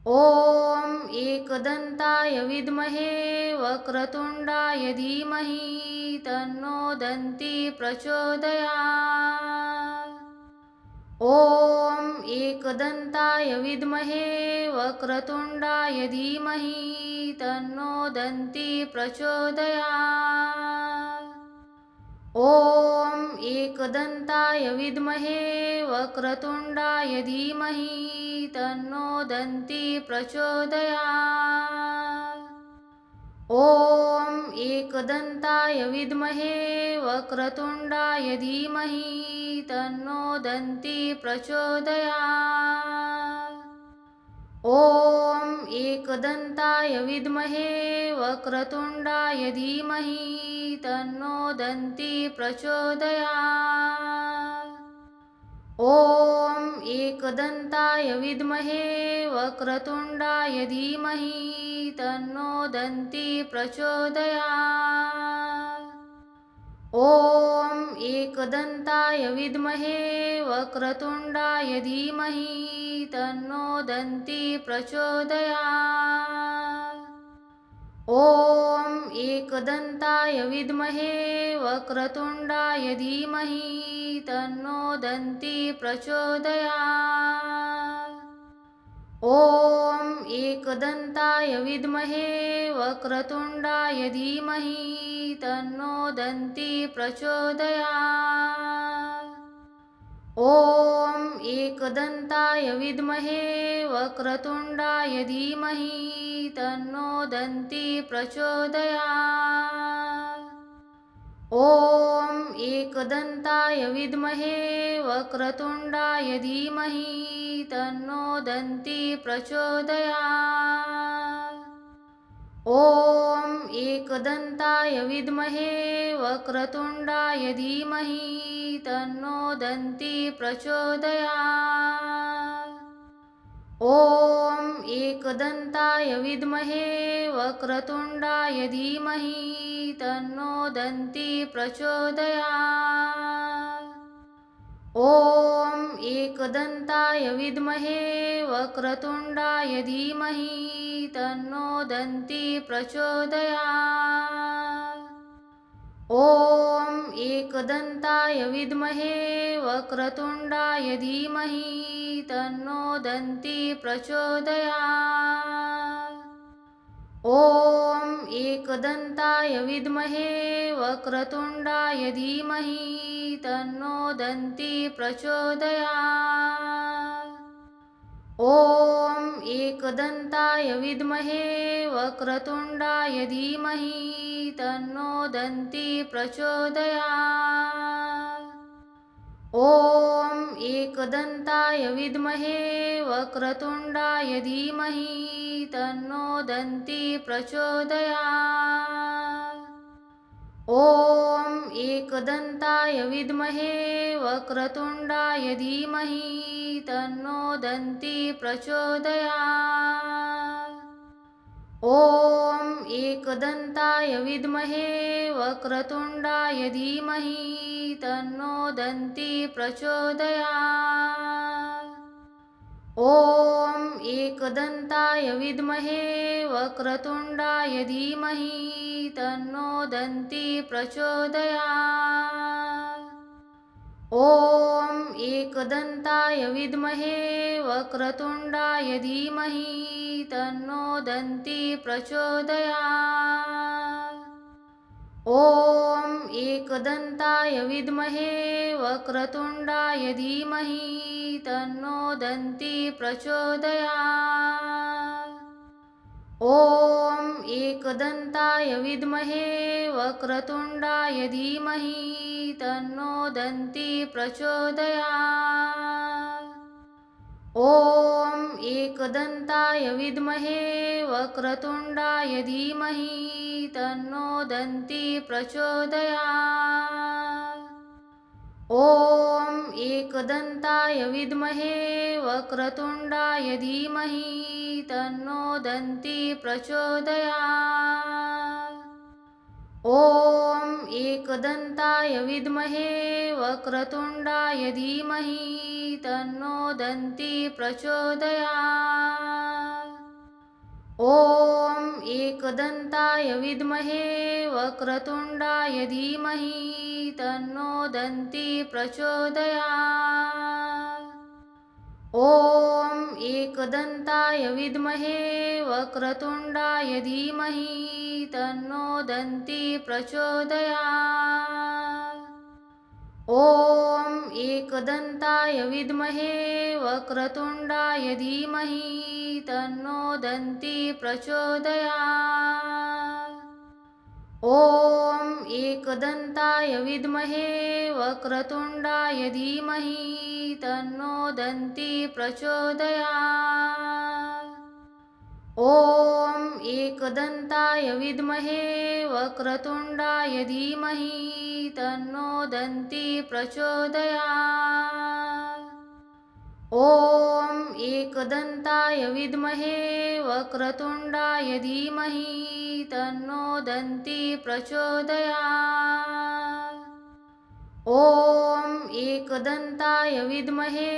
ॐ एकदन्ताय विद्महे वक्रतुण्डाय धीमहि तन्नो दन्ती प्रचोदयात्। ॐ एकदन्ताय विद्महे वक्रतुण्डाय धीमहि तन्नो दन्ती प्रचोदयात्। ॐ एकदन्ताय विद्महे वक्रतुण्डाय धीमहि तन्नो दन्ती प्रचोदयात्। ॐ एकदन्ताय विद्महे वक्रतुण्डाय धीमहि तन्नो दन्ती प्रचोदयात्। ॐ एकदन्ताय विद्महे वक्रतुण्डाय धीमहि तन्नो दन्ती प्रचोदयात्। ॐ एकदन्ताय विद्महे वक्रतुण्डाय धीमहि तन्नो दन्ती प्रचोदयात्। ॐ एकदन्ताय विद्महे वक्रतुण्डाय धीमहि तन्नो दन्ती प्रचोदयात्। ॐ एकदन्ताय विद्महे वक्रतुण्डाय धीमहि तन्नो दन्ती प्रचोदयात्। ॐ एकदन्ताय विद्महे वक्रतुण्डाय धीमहि तन्नो दन्ती प्रचोदयात्। ॐ एकदन्ताय विद्महे वक्रतुण्डाय धीमहि तन्नो दन्ती प्रचोदयात्। ॐ एकदन्ताय विद्महे वक्रतुण्डाय धीमहि तन्नो दन्ती प्रचोदयात्। ॐ एकदन्ताय विद्महे वक्रतुण्डाय धीमहि तन्नो दन्ती प्रचोदयात्। ॐ एकदन्ताय विद्महे वक्रतुण्डाय धीमहि तन्नो दन्ती प्रचोदयात्। ॐ एकदन्ताय विद्महे वक्रतुण्डाय धीमहि तन्नो दन्ती प्रचोदयात्। ॐ एकदन्ताय विद्महे वक्रतुण्डाय धीमहि तन्नो दन्ती प्रचोदयात्। ॐ एकदन्ताय विद्महे वक्रतुण्डाय धीमहि तन्नो दन्ती प्रचोदयात्। ॐ एकदन्ताय विद्महे वक्रतुण्डाय धीमहि तन्नो दन्ती प्रचोदयात्। ॐ एकदन्ताय विद्महे वक्रतुण्डाय धीमहि तन्नो दन्ती प्रचोदयात्। ॐ एकदन्ताय विद्महे वक्रतुण्डाय धीमहि तन्नो दन्ती प्रचोदयात्। ॐ एकदन्ताय विद्महे वक्रतुण्डाय धीमहि तन्नो दन्ती प्रचोदयात्। ॐ एकदन्ताय विद्महे वक्रतुण्डाय धीमहि तन्नो दन्ती प्रचोदयात्। ॐ एकदन्ताय विद्महे वक्रतुण्डाय धीमहि तन्नो दन्ती प्रचोदयात्। ॐ एकदन्ताय विद्महे वक्रतुण्डाय धीमहि तन्नो दन्ती प्रचोदयात्। ॐ एकदन्ताय विद्महे वक्रतुण्डाय धीमहि तन्नो दन्ती प्रचोदयात्। ॐ एकदन्ताय विद्महे वक्रतुण्डाय धीमहि तन्नो दन्ती प्रचोदयात्। ॐ एकदन्ताय विद्महे वक्रतुण्डाय धीमहि तन्नो दन्ती प्रचोदयात्। ॐ एकदन्ताय विद्महे वक्रतुण्डाय धीमहि तन्नो दन्ती प्रचोदयात्। एकदन्ताय विद्महे वक्रतुण्डाय धीमहि तन्नो दन्ती प्रचोदयात्। ॐ एकदन्ताय विद्महे वक्रतुण्डाय धीमहि तन्नो दन्ती प्रचोदयात्। ॐ एकदन्ताय विद्महे वक्रतुण्डाय धीमहि तन्नो दन्ती प्रचोदयात्। ॐ एकदन्ताय विद्महे वक्रतुण्डाय धीमहि तन्नो दन्ती प्रचोदयात्। ॐ एकदन्ताय विद्महे वक्रतुण्डाय धीमहि तन्नो दन्ती प्रचोदयात्। ॐ एकदन्ताय विद्महे वक्रतुण्डाय धीमहि तन्नो दन्ती प्रचोदयात्। ॐ एकदन्ताय विद्महे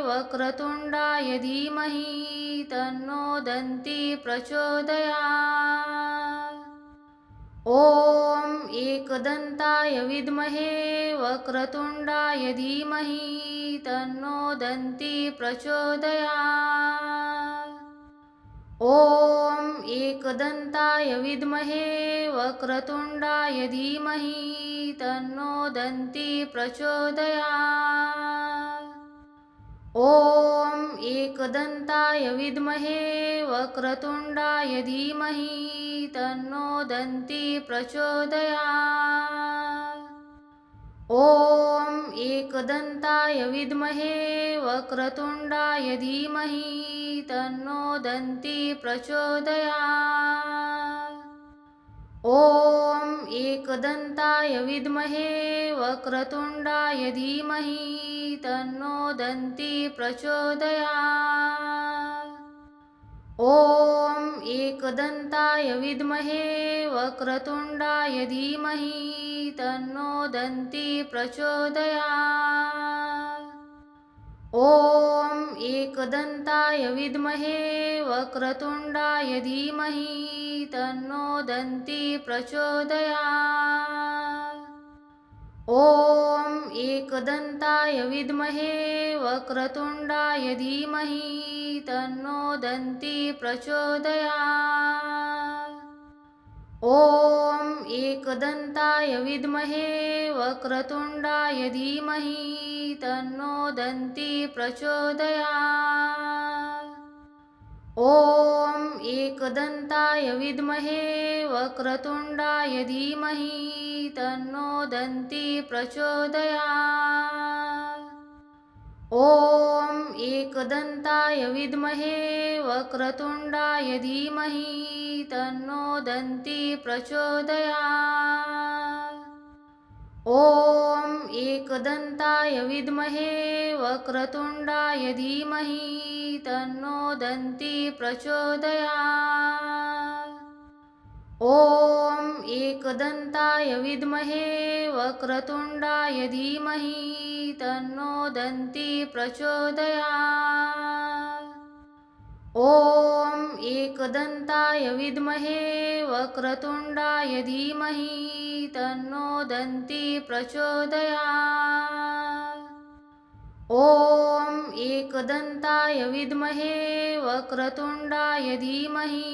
वक्रतुण्डाय धीमहि तन्नो दन्ती प्रचोदयात्। ॐ एकदन्ताय विद्महे वक्रतुण्डाय धीमहि तन्नो दन्ती प्रचोदयात्। ॐ एकदन्ताय विद्महे वक्रतुण्डाय धीमहि तन्नो दन्ती प्रचोदयात्। ॐ एकदन्ताय विद्महे वक्रतुण्डाय धीमहि तन्नो दन्ती प्रचोदयात्। ॐ एकदन्ताय विद्महे वक्रतुण्डाय धीमहि तन्नो दन्ती प्रचोदयात्। ॐ एकदन्ताय विद्महे वक्रतुण्डाय धीमहि तन्नो दन्ती प्रचोदयात्। ॐ एकदन्ताय विद्महे वक्रतुण्डाय धीमहि तन्नो दन्ती प्रचोदयात्। ॐ एकदन्ताय विद्महे वक्रतुण्डाय धीमहि तन्नो दन्ती प्रचोदयात्। ॐ एकदन्ताय विद्महे वक्रतुण्डाय धीमहि तन्नो दन्ती प्रचोदयात्। ॐ एकदन्ताय विद्महे वक्रतुण्डाय धीमहि तन्नो दन्ती प्रचोदयात्। ॐ एकदन्ताय विद्महे वक्रतुण्डाय धीमहि तन्नो दन्ती प्रचोदयात्। ॐ एकदन्ताय विद्महे वक्रतुण्डाय धीमहि तन्नो दन्ती प्रचोदयात्। ॐ एकदन्ताय विद्महे वक्रतुण्डाय धीमहि तन्नो दन्ती प्रचोदयात्। ॐ एकदन्ताय विद्महे वक्रतुण्डाय धीमहि तन्नो दन्ती प्रचोदयात्। ॐ एकदन्ताय विद्महे वक्रतुण्डाय धीमहि तन्नो दन्ती प्रचोदयात्। ॐ एकदन्ताय विद्महे वक्रतुण्डाय धीमहि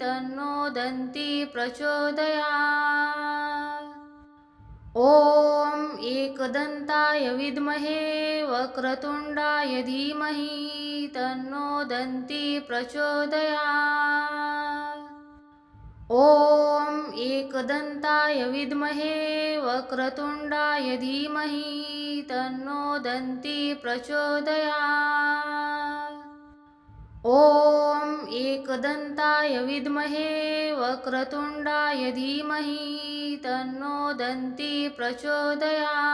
तन्नो दन्ती प्रचोदयात्। ॐ एकदन्ताय विद्महे वक्रतुण्डाय धीमहि तन्नो दन्ती प्रचोदयात्। ॐ एकदन्ताय विद्महे वक्रतुण्डाय धीमहि तन्नो दन्ती प्रचोदयात्। ॐ एकदन्ताय विद्महे वक्रतुण्डाय धीमहि तन्नो दन्ती प्रचोदयात्।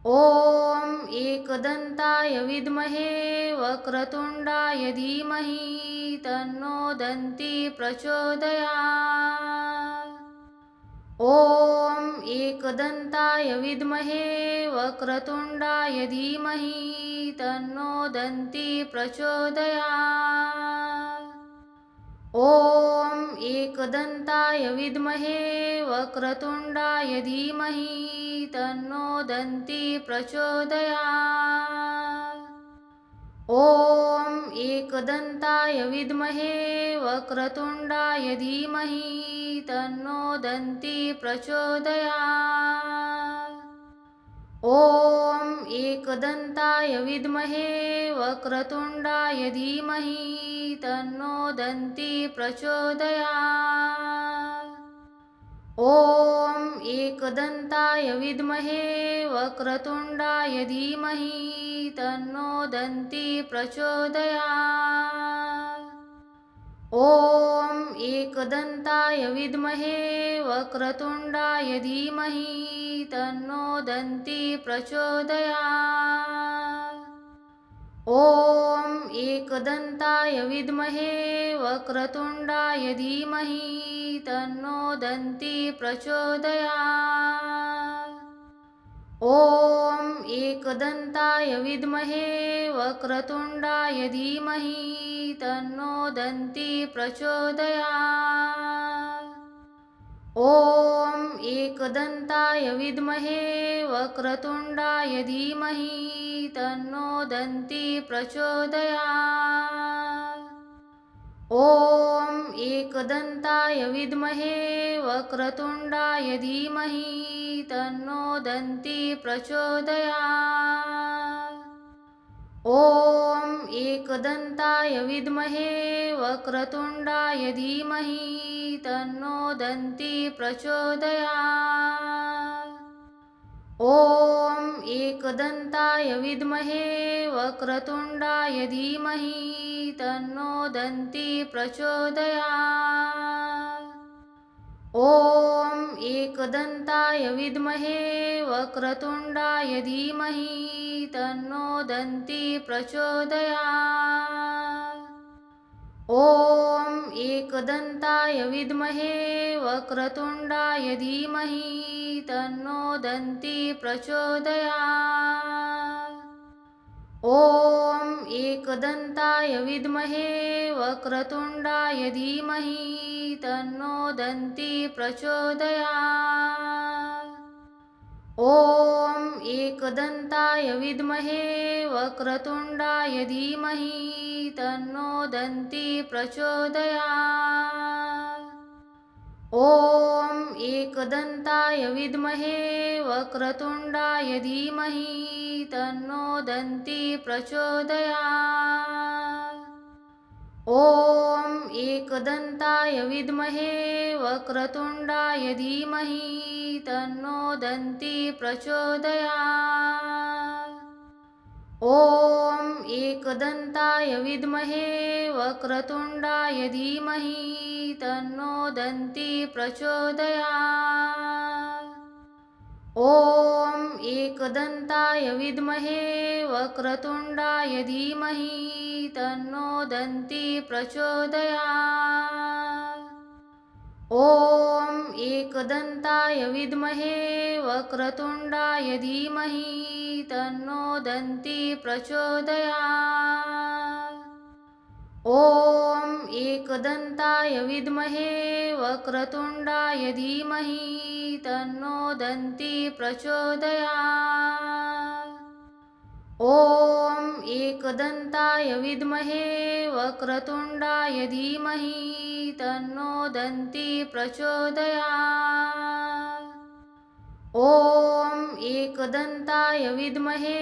ॐ एकदन्ताय विद्महे वक्रतुण्डाय धीमहि तन्नो दन्ती प्रचोदयात्। ॐ एकदन्ताय विद्महे वक्रतुण्डाय धीमहि तन्नो दन्ती प्रचोदयात्। ॐ एकदन्ताय विद्महे वक्रतुण्डाय धीमहि तन्नो दन्ती प्रचोदयात्। ॐ एकदन्ताय विद्महे वक्रतुण्डाय धीमहि तन्नो दन्ती प्रचोदयात्। ॐ एकदन्ताय विद्महे वक्रतुण्डाय धीमहि तन्नो दन्ती प्रचोदयात्। ॐ एकदन्ताय विद्महे वक्रतुण्डाय धीमहि तन्नो दन्ती प्रचोदयात्। ॐ एकदन्ताय विद्महे वक्रतुण्डाय धीमहि तन्नो दन्ती प्रचोदयात्। ॐ एकदन्ताय विद्महे वक्रतुण्डाय धीमहि तन्नो दन्ती प्रचोदयात्। ॐ एकदन्ताय विद्महे वक्रतुण्डाय धीमहि तन्नो दन्ती प्रचोदयात्। ॐ एकदन्ताय विद्महे वक्रतुण्डाय धीमहि तन्नो दन्ती प्रचोदयात्। ॐ एकदन्ताय विद्महे वक्रतुण्डाय धीमहि तन्नो दन्ती प्रचोदयात्। ॐ एकदन्ताय विद्महे वक्रतुण्डाय धीमहि तन्नो दन्ती प्रचोदयात्। ॐ एकदन्ताय विद्महे वक्रतुण्डाय धीमहि तन्नो दन्ती प्रचोदयात्। ॐ एकदन्ताय विद्महे वक्रतुण्डाय धीमहि तन्नो दन्ती प्रचोदयात्। ॐ एकदन्ताय विद्महे वक्रतुण्डाय धीमहि तन्नो दन्ती प्रचोदयात्। ॐ एकदन्ताय विद्महे वक्रतुण्डाय धीमहि तन्नो दन्ती प्रचोदयात्। ॐ एकदन्ताय विद्महे वक्रतुण्डाय धीमहि तन्नो दन्ती प्रचोदयात्। ॐ एकदन्ताय विद्महे वक्रतुण्डाय धीमहि तन्नो दन्ती प्रचोदयात्। ॐ एकदन्ताय विद्महे वक्रतुण्डाय धीमहि तन्नो दन्ती प्रचोदयात्। ॐ एकदन्ताय विद्महे वक्रतुण्डाय धीमहि तन्नो दन्ती प्रचोदयात्। ॐ एकदन्ताय विद्महे वक्रतुण्डाय धीमहि तन्नो दन्ती प्रचोदयात्। ॐ एकदन्ताय विद्महे वक्रतुण्डाय धीमहि तन्नो दन्ती प्रचोदयात्। ॐ एकदन्ताय विद्महे वक्रतुण्डाय धीमहि तन्नो दन्ती प्रचोदयात्। ॐ एकदन्ताय विद्महे वक्रतुण्डाय धीमहि तन्नो दन्ती प्रचोदयात्। ॐ एकदन्ताय विद्महे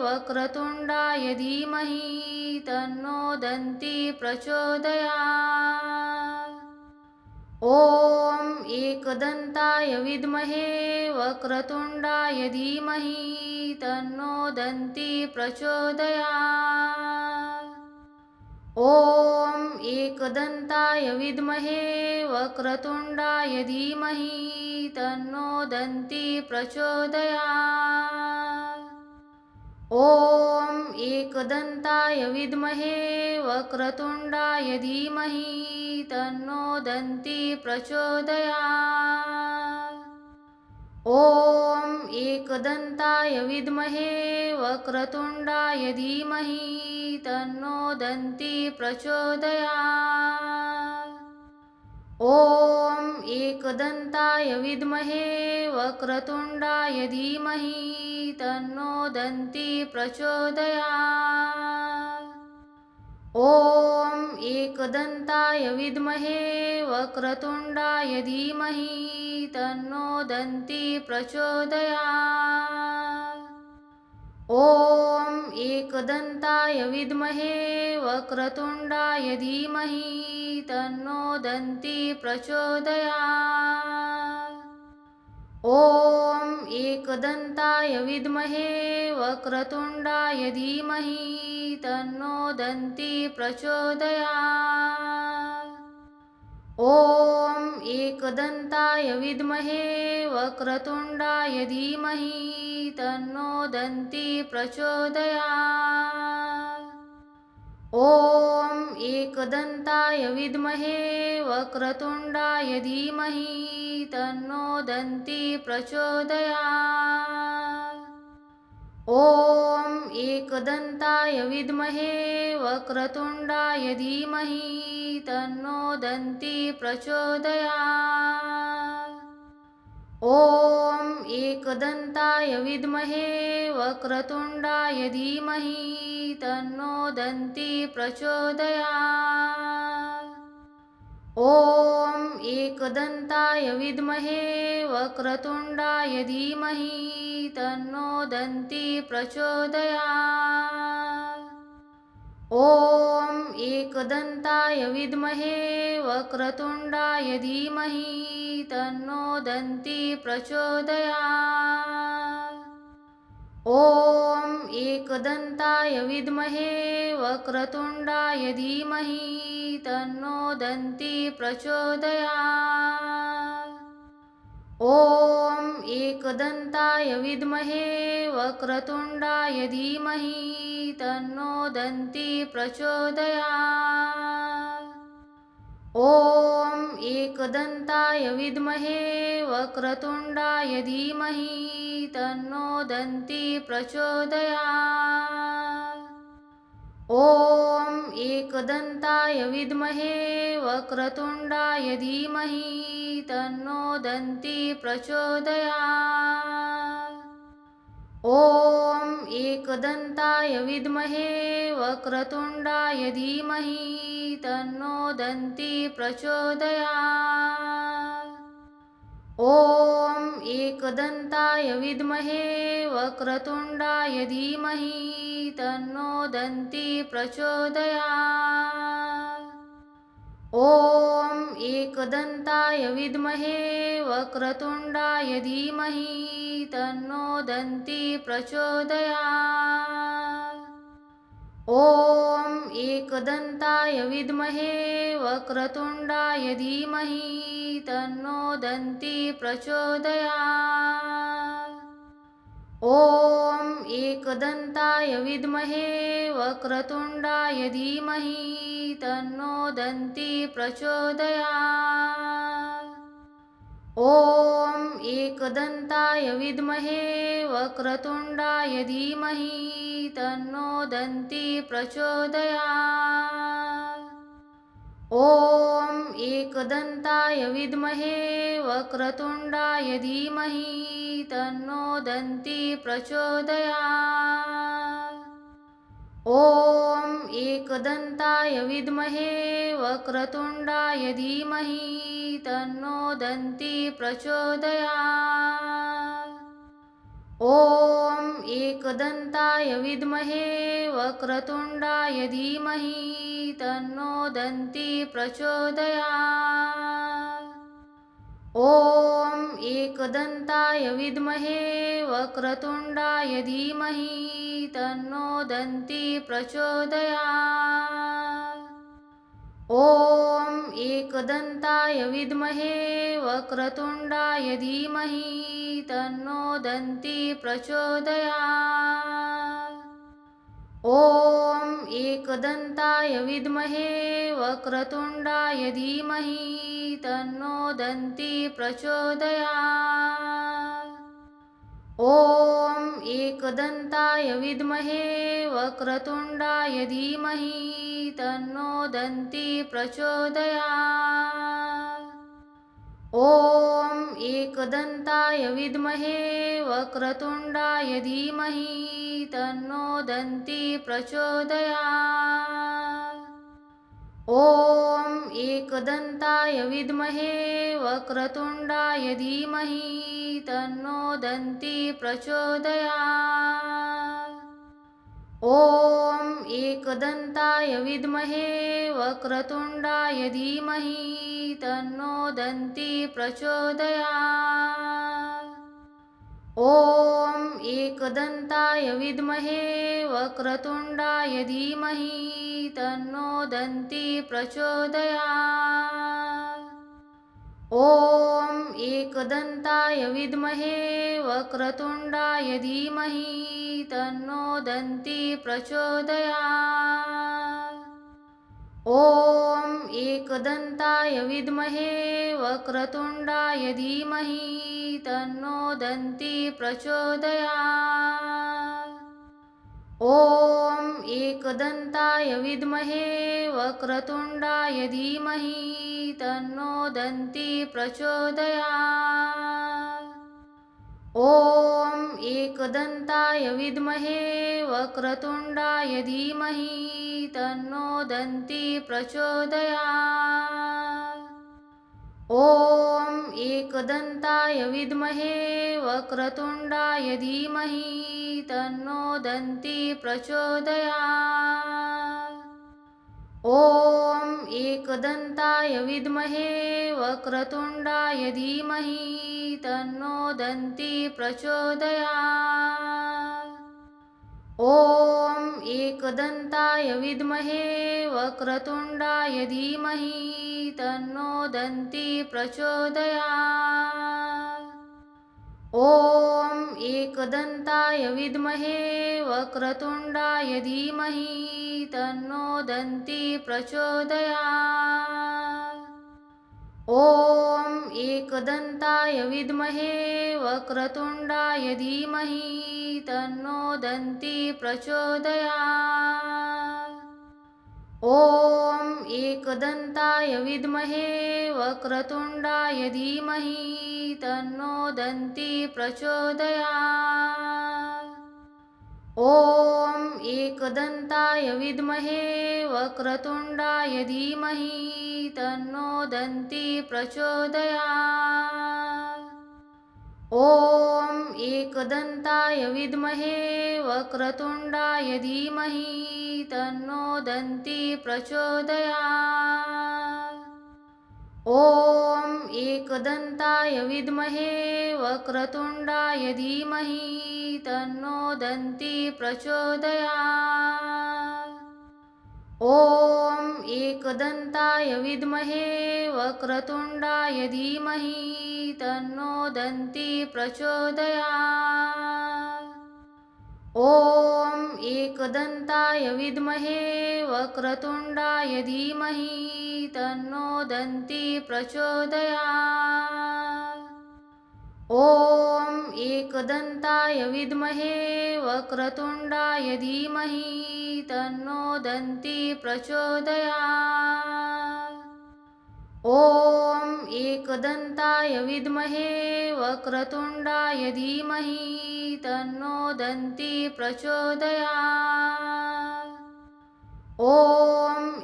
वक्रतुण्डाय धीमहि तन्नो दन्ती प्रचोदयात्। ॐ एकदन्ताय विद्महे वक्रतुण्डाय धीमहि तन्नो दन्ती प्रचोदयात्। ॐ एकदन्ताय विद्महे वक्रतुण्डाय धीमहि तन्नो दन्ती प्रचोदयात्। ॐ एकदन्ताय विद्महे वक्रतुण्डाय धीमहि तन्नो दन्ती प्रचोदयात्। ॐ एकदन्ताय विद्महे वक्रतुण्डाय धीमहि तन्नो दन्ती प्रचोदयात्। ॐ एकदन्ताय विद्महे वक्रतुण्डाय धीमहि तन्नो दन्ती प्रचोदयात्। ॐ एकदन्ताय विद्महे वक्रतुण्डाय धीमहि तन्नो दन्ती प्रचोदयात्। ॐ एकदन्ताय विद्महे वक्रतुण्डाय धीमहि तन्नो दन्ती प्रचोदयात्। ॐ एकदन्ताय विद्महे वक्रतुण्डाय धीमहि तन्नो दन्ती प्रचोदयात्। ॐ एकदन्ताय विद्महे वक्रतुण्डाय धीमहि तन्नो दन्ती प्रचोदयात्। ॐ एकदन्ताय विद्महे वक्रतुण्डाय धीमहि तन्नो दन्ती प्रचोदयात्। ॐ एकदन्ताय विद्महे वक्रतुण्डाय धीमहि तन्नो दन्ती प्रचोदयात्। ॐ एकदन्ताय विद्महे वक्रतुण्डाय धीमहि तन्नो दन्ती प्रचोदयात्। ॐ एकदन्ताय विद्महे वक्रतुण्डाय धीमहि तन्नो दन्ती प्रचोदयात्। ॐ एकदन्ताय विद्महे वक्रतुण्डाय धीमहि तन्नो दन्ती प्रचोदयात्। ॐ एकदन्ताय विद्महे वक्रतुण्डाय धीमहि तन्नो दन्ती प्रचोदयात्। ॐ एकदन्ताय विद्महे वक्रतुण्डाय धीमहि तन्नो दन्ती प्रचोदयात्। ॐ एकदन्ताय विद्महे वक्रतुण्डाय धीमहि तन्नो दन्ती प्रचोदयात्। ॐ एकदन्ताय विद्महे वक्रतुण्डाय धीमहि तन्नो दन्ती प्रचोदयात्। ॐ एकदन्ताय विद्महे वक्रतुण्डाय धीमहि तन्नो दन्ती प्रचोदयात्। ॐ एकदन्ताय विद्महे वक्रतुण्डाय धीमहि तन्नो दन्ती प्रचोदयात्। ॐ एकदन्ताय विद्महे वक्रतुण्डाय धीमहि तन्नो दन्ती प्रचोदयात्। ॐ एकदन्ताय विद्महे वक्रतुण्डाय धीमहि तन्नो दन्ती प्रचोदयात्। ॐ एकदन्ताय विद्महे वक्रतुण्डाय धीमहि तन्नो दन्ती प्रचोदयात्। ॐ एकदन्ताय विद्महे वक्रतुण्डाय धीमहि तन्नो दन्ती प्रचोदयात्। ॐ एकदन्ताय विद्महे वक्रतुण्डाय धीमहि तन्नो दन्ती प्रचोदयात्। ॐ एकदन्ताय विद्महे वक्रतुण्डाय धीमहि तन्नो दन्ती प्रचोदयात्। ॐ एकदन्ताय विद्महे वक्रतुण्डाय धीमहि तन्नो दन्ती प्रचोदयात्। ॐ एकदन्ताय विद्महे वक्रतुण्डाय धीमहि तन्नो दन्ती प्रचोदयात्। ॐ एकदन्ताय विद्महे वक्रतुण्डाय धीमहि तन्नो दन्ती प्रचोदयात्। ॐ एकदन्ताय विद्महे वक्रतुण्डाय धीमहि तन्नो दन्ती प्रचोदयात्। ॐ एकदन्ताय विद्महे वक्रतुण्डाय धीमहि तन्नो दन्ती प्रचोदयात्। ॐ एकदन्ताय विद्महे वक्रतुण्डाय धीमहि तन्नो दन्ती प्रचोदयात्। ॐ एकदन्ताय विद्महे वक्रतुण्डाय धीमहि तन्नो दन्ती प्रचोदयात्। ॐ एकदन्ताय विद्महे वक्रतुण्डाय धीमहि तन्नो दन्ती प्रचोदयात्। ॐ एकदन्ताय विद्महे वक्रतुण्डाय धीमहि तन्नो दन्ती प्रचोदयात्। ॐ एकदन्ताय विद्महे वक्रतुण्डाय धीमहि तन्नो दन्ती प्रचोदयात्। ॐ एकदन्ताय विद्महे वक्रतुण्डाय धीमहि तन्नो दन्ती प्रचोदयात्। ॐ एकदन्ताय विद्महे वक्रतुण्डाय धीमहि तन्नो दन्ती प्रचोदयात्। ॐ एकदन्ताय विद्महे वक्रतुण्डाय धीमहि तन्नो दन्ती प्रचोदयात्। ॐ एकदन्ताय विद्महे वक्रतुण्डाय धीमहि तन्नो दन्ती प्रचोदयात्। ॐ एकदन्ताय विद्महे वक्रतुण्डाय धीमहि तन्नो दन्ती प्रचोदयात्। ॐ एकदन्ताय विद्महे वक्रतुण्डाय धीमहि तन्नो दन्ती प्रचोदयात्। ॐ एकदन्ताय विद्महे वक्रतुण्डाय धीमहि तन्नो दन्ती प्रचोदयात्। ॐ एकदन्ताय विद्महे वक्रतुण्डाय धीमहि तन्नो दन्ती प्रचोदयात्। ॐ एकदन्ताय विद्महे वक्रतुण्डाय धीमहि तन्नो दन्ती प्रचोदयात्। ॐ एकदन्ताय विद्महे वक्रतुण्डाय धीमहि तन्नो दन्ती प्रचोदयात्। ॐ एकदन्ताय विद्महे वक्रतुण्डाय धीमहि तन्नो दन्ती प्रचोदयात्। ॐ एकदन्ताय विद्महे वक्रतुण्डाय धीमहि तन्नो दन्ती प्रचोदयात्। ॐ एकदन्ताय विद्महे वक्रतुण्डाय धीमहि तन्नो दन्ती प्रचोदयात्। ॐ एकदन्ताय विद्महे वक्रतुण्डाय धीमहि तन्नो दन्ती प्रचोदयात्। ॐ एकदन्ताय विद्महे वक्रतुण्डाय धीमहि तन्नो दन्ती प्रचोदयात्। ॐ एकदन्ताय विद्महे वक्रतुण्डाय धीमहि तन्नो दन्ती प्रचोदयात्। ॐ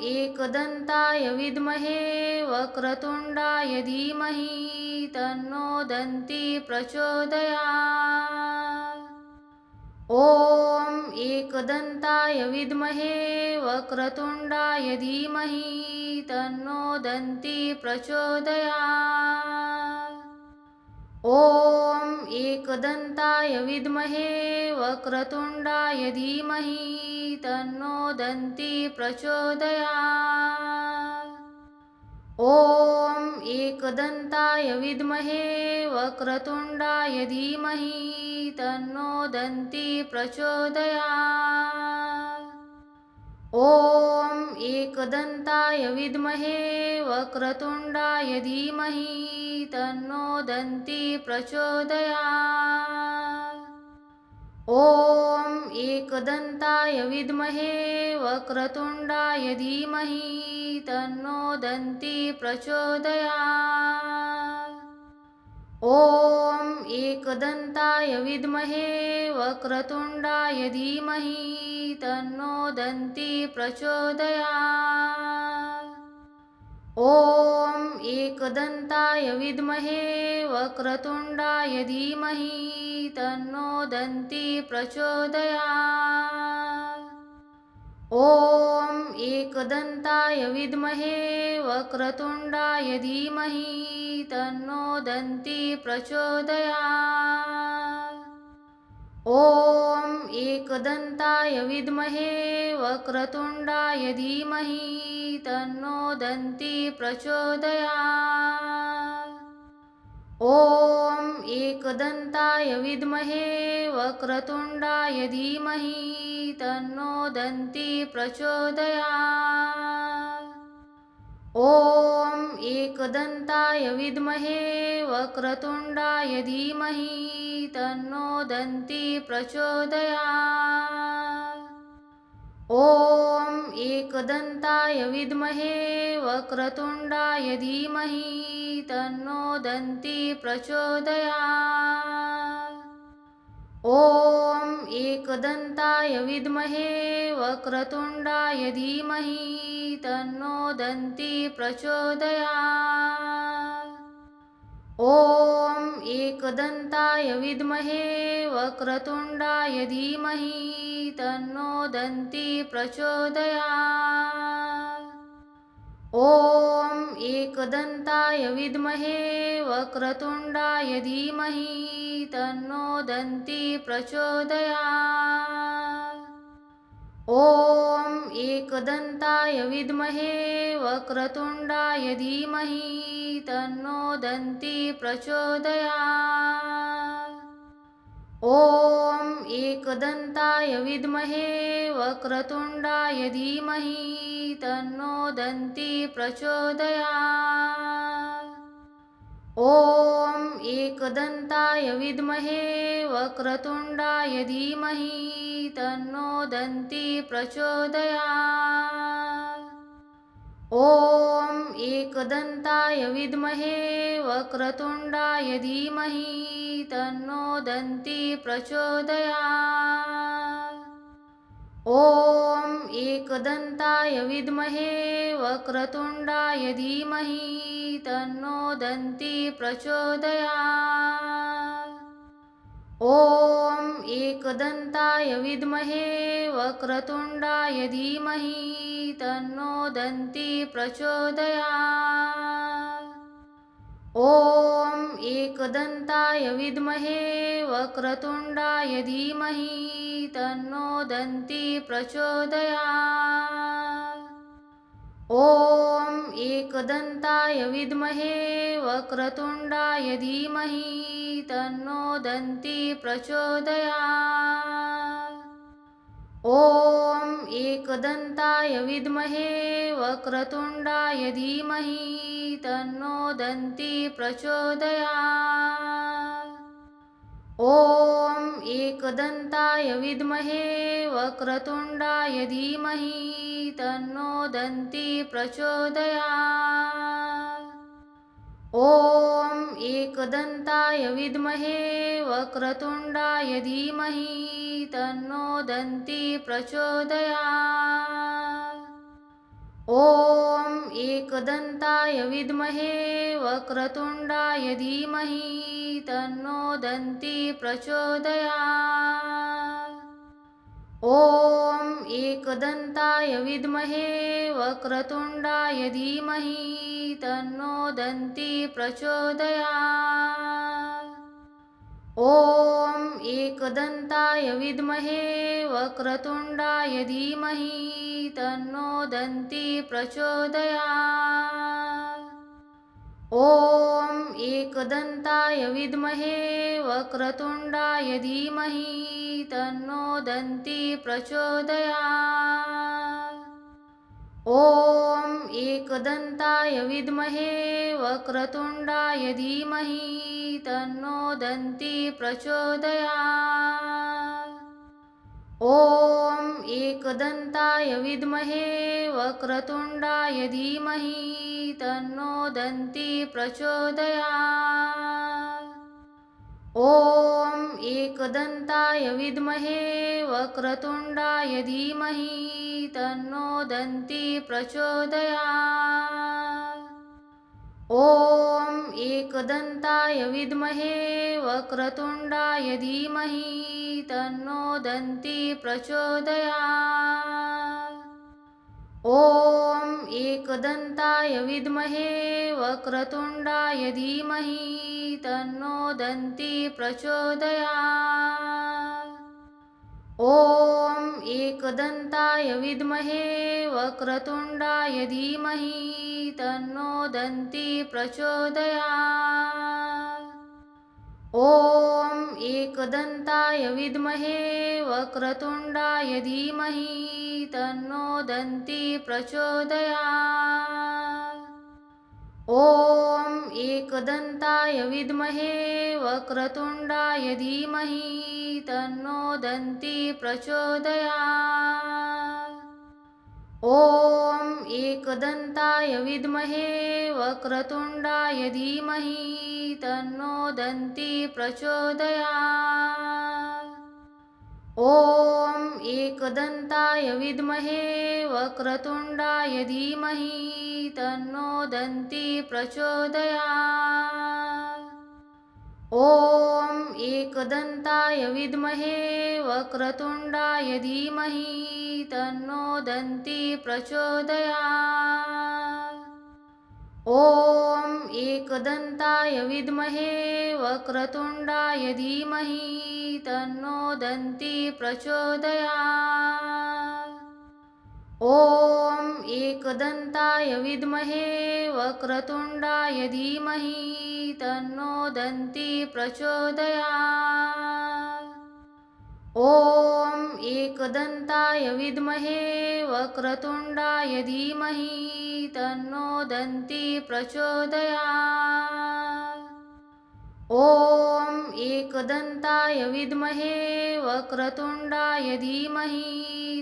एकदन्ताय विद्महे वक्रतुण्डाय धीमहि तन्नो दन्ती प्रचोदयात्। ॐ एकदन्ताय विद्महे वक्रतुण्डाय धीमहि तन्नो दन्ती प्रचोदयात्। ॐ एकदन्ताय विद्महे वक्रतुण्डाय धीमहि तन्नो दन्ती प्रचोदयात्। ॐ एकदन्ताय विद्महे वक्रतुण्डाय धीमहि तन्नो दन्ती प्रचोदयात्। ॐ एकदन्ताय विद्महे वक्रतुण्डाय धीमहि तन्नो दन्ती प्रचोदयात्। ॐ एकदन्ताय विद्महे वक्रतुण्डाय धीमहि तन्नो दन्ती प्रचोदयात्। ॐ एकदन्ताय विद्महे वक्रतुण्डाय धीमहि तन्नो दन्ती प्रचोदयात्। ॐ एकदन्ताय विद्महे वक्रतुण्डाय धीमहि तन्नो दन्ती प्रचोदयात्। ॐ एकदन्ताय विद्महे वक्रतुण्डाय धीमहि तन्नो दन्ती प्रचोदयात्। ॐ एकदन्ताय विद्महे वक्रतुण्डाय धीमहि तन्नो दन्ती प्रचोदयात्। ॐ एकदन्ताय विद्महे वक्रतुण्डाय धीमहि तन्नो दन्ती प्रचोदयात्। ॐ एकदन्ताय विद्महे वक्रतुण्डाय धीमहि तन्नो दन्ती प्रचोदयात्। ॐ एकदन्ताय विद्महे वक्रतुण्डाय धीमहि तन्नो दन्ती प्रचोदयात्। ॐ एकदन्ताय विद्महे वक्रतुण्डाय धीमहि तन्नो दन्ती प्रचोदयात्। ॐ एकदन्ताय विद्महे वक्रतुण्डाय धीमहि तन्नो दन्ती प्रचोदयात्। ॐ एकदन्ताय विद्महे वक्रतुण्डाय धीमहि तन्नो दन्ती प्रचोदयात्। ॐ एकदन्ताय विद्महे वक्रतुण्डाय धीमहि तन्नो दन्ती प्रचोदयात्। ॐ एकदन्ताय विद्महे वक्रतुण्डाय धीमहि तन्नो दन्ती प्रचोदयात्। ॐ एकदन्ताय विद्महे वक्रतुण्डाय धीमहि तन्नो दन्ती प्रचोदयात्। ॐ एकदन्ताय विद्महे वक्रतुण्डाय धीमहि तन्नो दन्ती प्रचोदयात्। ॐ एकदन्ताय विद्महे वक्रतुण्डाय धीमहि तन्नो दन्ती प्रचोदयात्। ॐ एकदन्ताय विद्महे वक्रतुण्डाय धीमहि तन्नो दन्ती प्रचोदयात्। ॐ एकदन्ताय विद्महे वक्रतुण्डाय धीमहि तन्नो दन्ती प्रचोदयात्। ॐ एकदन्ताय विद्महे वक्रतुण्डाय धीमहि तन्नो दन्ती प्रचोदयात्। ॐ एकदन्ताय विद्महे वक्रतुण्डाय धीमहि तन्नो दन्ती प्रचोदयात्। ॐ एकदन्ताय विद्महे वक्रतुण्डाय धीमहि तन्नो दन्ती प्रचोदयात्। ॐ एकदन्ताय विद्महे वक्रतुण्डाय धीमहि तन्नो दन्ती प्रचोदयात्। ॐ एकदन्ताय विद्महे वक्रतुण्डाय धीमहि तन्नो दन्ती प्रचोदयात्। ॐ एकदन्ताय विद्महे वक्रतुण्डाय धीमहि तन्नो दन्ती प्रचोदयात्। ॐ एकदन्ताय विद्महे वक्रतुण्डाय धीमहि तन्नो दन्ती प्रचोदयात्। ॐ एकदन्ताय विद्महे वक्रतुण्डाय धीमहि तन्नो दन्ती प्रचोदयात्। ॐ एकदन्ताय विद्महे वक्रतुण्डाय धीमहि तन्नो दन्ती प्रचोदयात्। ॐ एकदन्ताय विद्महे वक्रतुण्डाय धीमहि तन्नो दन्ती प्रचोदयात्। ॐ एकदन्ताय विद्महे वक्रतुण्डाय धीमहि तन्नो दन्ती प्रचोदयात्। ॐ एकदन्ताय विद्महे वक्रतुण्डाय धीमहि तन्नो दन्ती प्रचोदयात्। ॐ एकदन्ताय विद्महे वक्रतुण्डाय धीमहि तन्नो दन्ती प्रचोदयात्। ॐ एकदन्ताय विद्महे वक्रतुण्डाय धीमहि तन्नो दन्ती प्रचोदयात्। ॐ एकदन्ताय विद्महे वक्रतुण्डाय धीमहि तन्नो दन्ती प्रचोदयात्। ॐ एकदन्ताय विद्महे वक्रतुण्डाय धीमहि तन्नो दन्ती प्रचोदयात्। ॐ एकदन्ताय विद्महे वक्रतुण्डाय धीमहि तन्नो दन्ती प्रचोदयात्। ॐ एकदन्ताय विद्महे वक्रतुण्डाय धीमहि तन्नो दन्ती प्रचोदयात्। ॐ एकदन्ताय विद्महे वक्रतुण्डाय धीमहि तन्नो दन्ती प्रचोदयात्। ॐ एकदन्ताय विद्महे वक्रतुण्डाय धीमहि तन्नो दन्ती प्रचोदयात्। ॐ एकदन्ताय विद्महे वक्रतुण्डाय धीमहि तन्नो दन्ती प्रचोदयात्। ॐ एकदन्ताय विद्महे वक्रतुण्डाय धीमहि तन्नो दन्ती प्रचोदयात्। ॐ एकदन्ताय विद्महे वक्रतुण्डाय धीमहि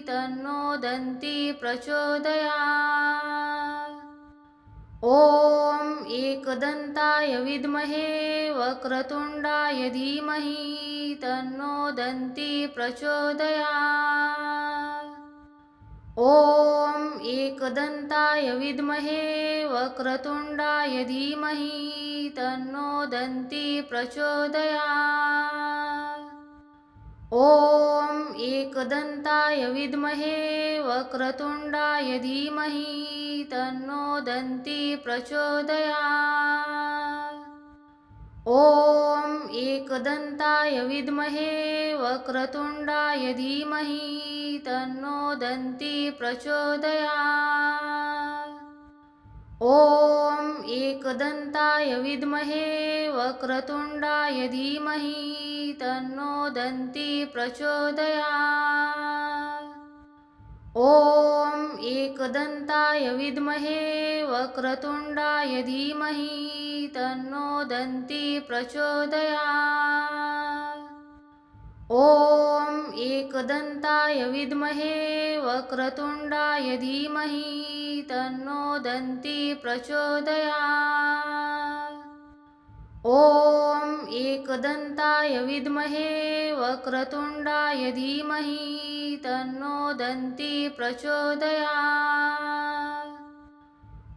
तन्नो दन्ती प्रचोदयात्। ॐ एकदन्ताय विद्महे वक्रतुण्डाय धीमहि तन्नो दन्ती प्रचोदयात्। ॐ एकदन्ताय विद्महे वक्रतुण्डाय धीमहि तन्नो दन्ती प्रचोदयात्। ॐ एकदन्ताय विद्महे वक्रतुण्डाय धीमहि तन्नो दन्ती प्रचोदयात्। ॐ एकदन्ताय विद्महे वक्रतुण्डाय धीमहि तन्नो दन्ती प्रचोदयात्। ॐ एकदन्ताय विद्महे वक्रतुण्डाय धीमहि तन्नो दन्ती प्रचोदयात्। ॐ एकदन्ताय विद्महे वक्रतुण्डाय धीमहि तन्नो दन्ती प्रचोदयात्। ॐ एकदन्ताय विद्महे वक्रतुण्डाय धीमहि तन्नो दन्ती प्रचोदयात्। ॐ एकदन्ताय विद्महे वक्रतुण्डाय धीमहि तन्नो दन्ती प्रचोदयात्।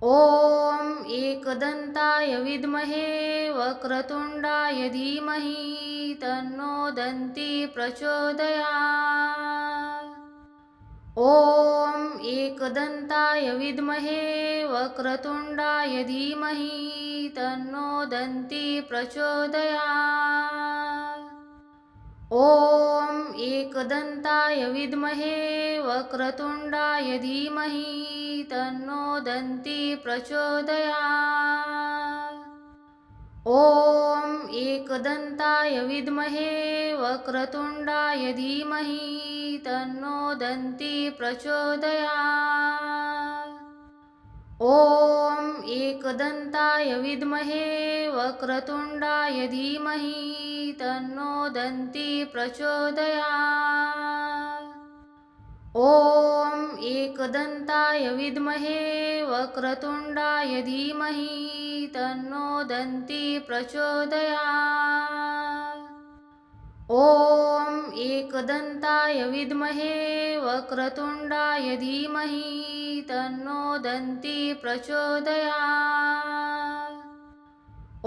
ॐ एकदन्ताय विद्महे वक्रतुण्डाय धीमहि तन्नो दन्ती प्रचोदयात्। ॐ एकदन्ताय विद्महे वक्रतुण्डाय धीमहि तन्नो दन्ती प्रचोदयात्। ॐ एकदन्ताय विद्महे वक्रतुण्डाय धीमहि तन्नो दन्ती प्रचोदयात्। ॐ एकदन्ताय विद्महे वक्रतुण्डाय धीमहि तन्नो दन्ती प्रचोदयात्। ॐ एकदन्ताय विद्महे वक्रतुण्डाय धीमहि तन्नो दन्ती प्रचोदयात्। ॐ एकदन्ताय विद्महे वक्रतुण्डाय धीमहि तन्नो दन्ती प्रचोदयात्। ॐ एकदन्ताय विद्महे वक्रतुण्डाय धीमहि तन्नो दन्ती प्रचोदयात्।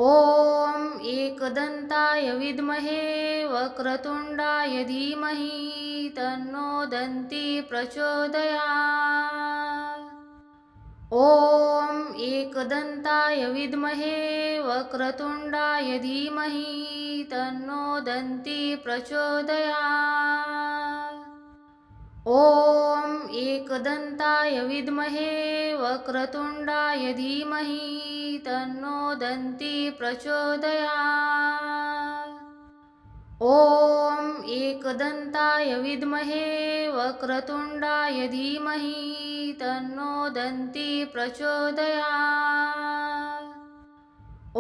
ॐ एकदन्ताय विद्महे वक्रतुण्डाय धीमहि तन्नो दन्ती प्रचोदयात्। ॐ एकदन्ताय विद्महे वक्रतुण्डाय धीमहि तन्नो दन्ती प्रचोदयात्। ॐ एकदन्ताय विद्महे वक्रतुण्डाय धीमहि तन्नो दन्ती प्रचोदयात्। ॐ एकदन्ताय विद्महे वक्रतुण्डाय धीमहि तन्नो दन्ती प्रचोदयात्। ॐ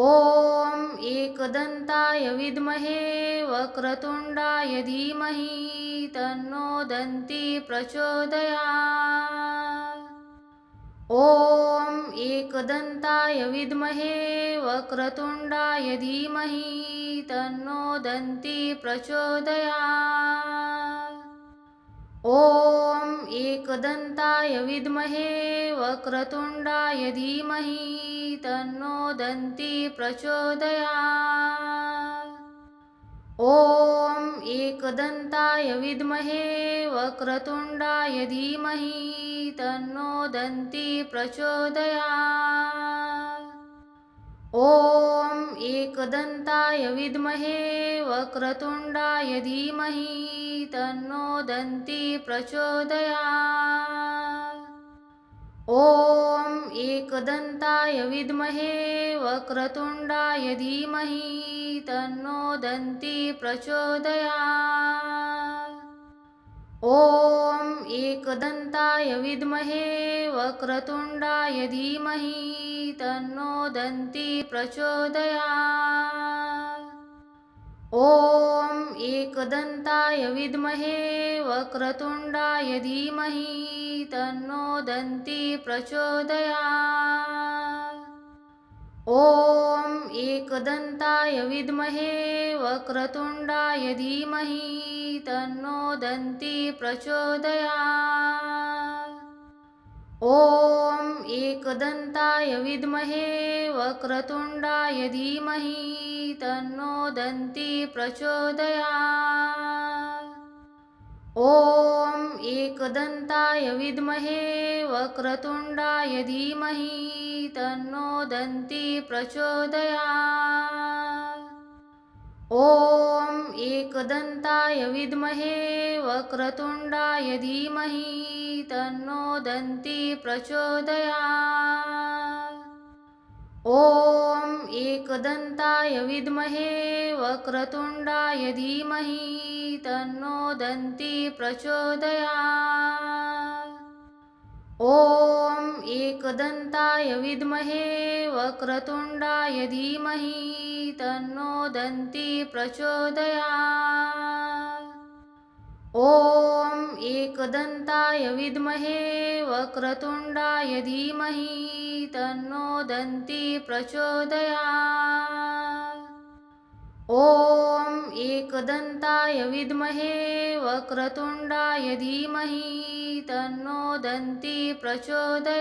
एकदन्ताय विद्महे वक्रतुण्डाय धीमहि तन्नो दन्ती प्रचोदयात्। ॐ एकदन्ताय विद्महे वक्रतुण्डाय धीमहि तन्नो दन्ती प्रचोदयात्। ॐ एकदन्ताय विद्महे वक्रतुण्डाय धीमहि तन्नो दन्ती प्रचोदयात्। ॐ एकदन्ताय विद्महे वक्रतुण्डाय धीमहि तन्नो दन्ती प्रचोदयात्। ॐ एकदन्ताय विद्महे वक्रतुण्डाय धीमहि तन्नो दन्ती प्रचोदयात्। ॐ एकदन्ताय विद्महे वक्रतुण्डाय धीमहि तन्नो दन्ती प्रचोदयात्। ॐ एकदन्ताय विद्महे वक्रतुण्डाय धीमहि तन्नो दन्ती प्रचोदयात्। ॐ एकदन्ताय विद्महे वक्रतुण्डाय धीमहि तन्नो दन्ती प्रचोदयात्। ॐ एकदन्ताय विद्महे वक्रतुण्डाय धीमहि तन्नो दन्ती प्रचोदयात्। ॐ एकदन्ताय विद्महे वक्रतुण्डाय धीमहि तन्नो दन्ती प्रचोदयात्। ॐ एकदन्ताय विद्महे वक्रतुण्डाय धीमहि तन्नो दन्ती प्रचोदयात्। ॐ एकदन्ताय विद्महे वक्रतुण्डाय धीमहि तन्नो दन्ती प्रचोदयात्। ॐ एकदन्ताय विद्महे वक्रतुण्डाय धीमहि तन्नो दन्ती प्रचोदयात्। ॐ एकदन्ताय विद्महे वक्रतुण्डाय धीमहि तन्नो दन्ती प्रचोदयात्। ॐ एकदन्ताय विद्महे वक्रतुण्डाय धीमहि तन्नो दन्ती प्रचोदयात्। ॐ एकदन्ताय विद्महे वक्रतुण्डाय धीमहि तन्नो दन्ती प्रचोदयात्।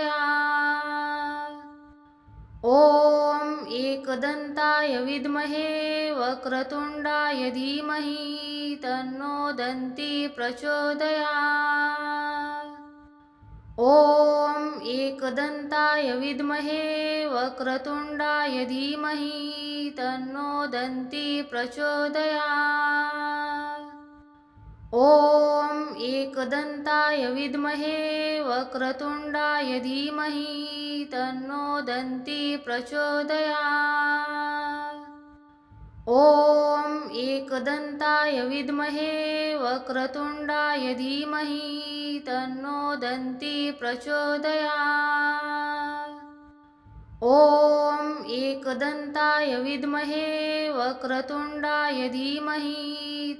ॐ एकदन्ताय विद्महे वक्रतुण्डाय धीमहि तन्नो दन्ती प्रचोदयात्। ॐ एकदन्ताय विद्महे वक्रतुण्डाय धीमहि तन्नो दन्ती प्रचोदयात्। ॐ एकदन्ताय विद्महे वक्रतुण्डाय धीमहि तन्नो दन्ती प्रचोदयात्। ॐ एकदन्ताय विद्महे वक्रतुण्डाय धीमहि तन्नो दन्ती प्रचोदयात्। ॐ एकदन्ताय विद्महे वक्रतुण्डाय धीमहि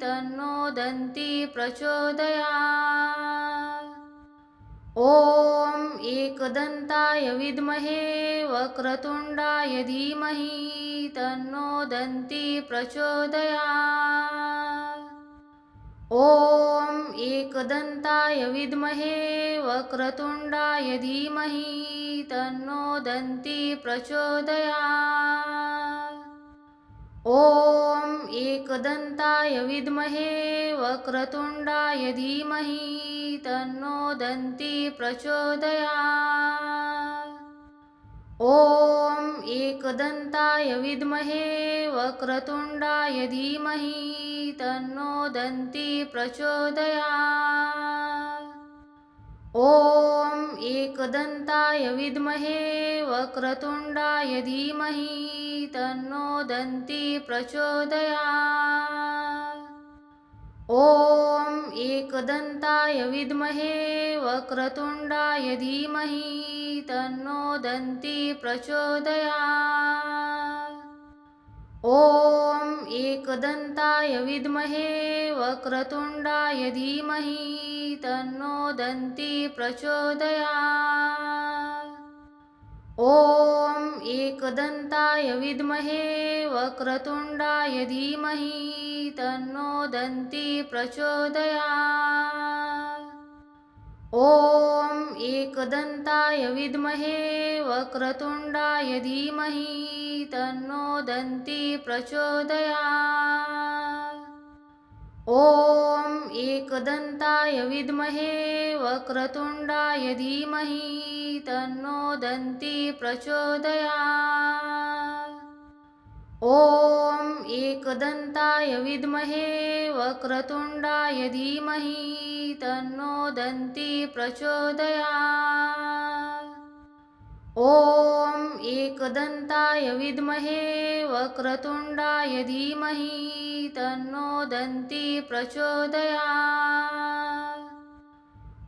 तन्नो दन्ती प्रचोदयात्। ॐ एकदन्ताय विद्महे वक्रतुण्डाय धीमहि तन्नो दन्ती प्रचोदयात्। ॐ एकदन्ताय विद्महे वक्रतुण्डाय धीमहि तन्नो दन्ती प्रचोदयात्। ॐ एकदन्ताय विद्महे वक्रतुण्डाय धीमहि तन्नो दन्ती प्रचोदयात्। ॐ एकदन्ताय विद्महे वक्रतुण्डाय धीमहि तन्नो दन्ती प्रचोदयात्। ॐ एकदन्ताय विद्महे वक्रतुण्डाय धीमहि तन्नो दन्ती प्रचोदयात्। ॐ एकदन्ताय विद्महे वक्रतुण्डाय धीमहि तन्नो दन्ती प्रचोदयात्। ॐ एकदन्ताय विद्महे वक्रतुण्डाय धीमहि तन्नो दन्ती प्रचोदयात्। ॐ एकदन्ताय विद्महे वक्रतुण्डाय धीमहि तन्नो दन्ती प्रचोदयात्। ॐ एकदन्ताय विद्महे वक्रतुण्डाय धीमहि तन्नो दन्ती प्रचोदयात्। ॐ एकदन्ताय विद्महे वक्रतुण्डाय धीमहि तन्नो दन्ती प्रचोदयात्। ॐ एकदन्ताय विद्महे वक्रतुण्डाय धीमहि तन्नो दन्ती प्रचोदयात्। ॐ एकदन्ताय विद्महे वक्रतुण्डाय धीमहि तन्नो दन्ती प्रचोदयात्।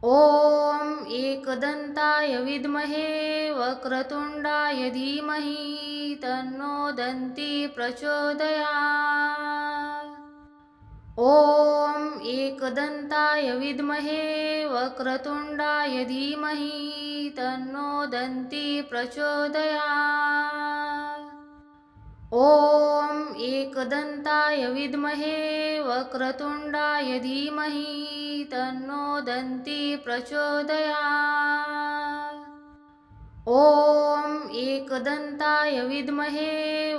ॐ एकदन्ताय विद्महे वक्रतुण्डाय धीमहि तन्नो दन्ती प्रचोदयात्। ॐ एकदन्ताय विद्महे वक्रतुण्डाय धीमहि तन्नो दन्ती प्रचोदयात्। ॐ एकदन्ताय विद्महे वक्रतुण्डाय धीमहि तन्नो दन्ती प्रचोदयात्। ॐ एकदन्ताय विद्महे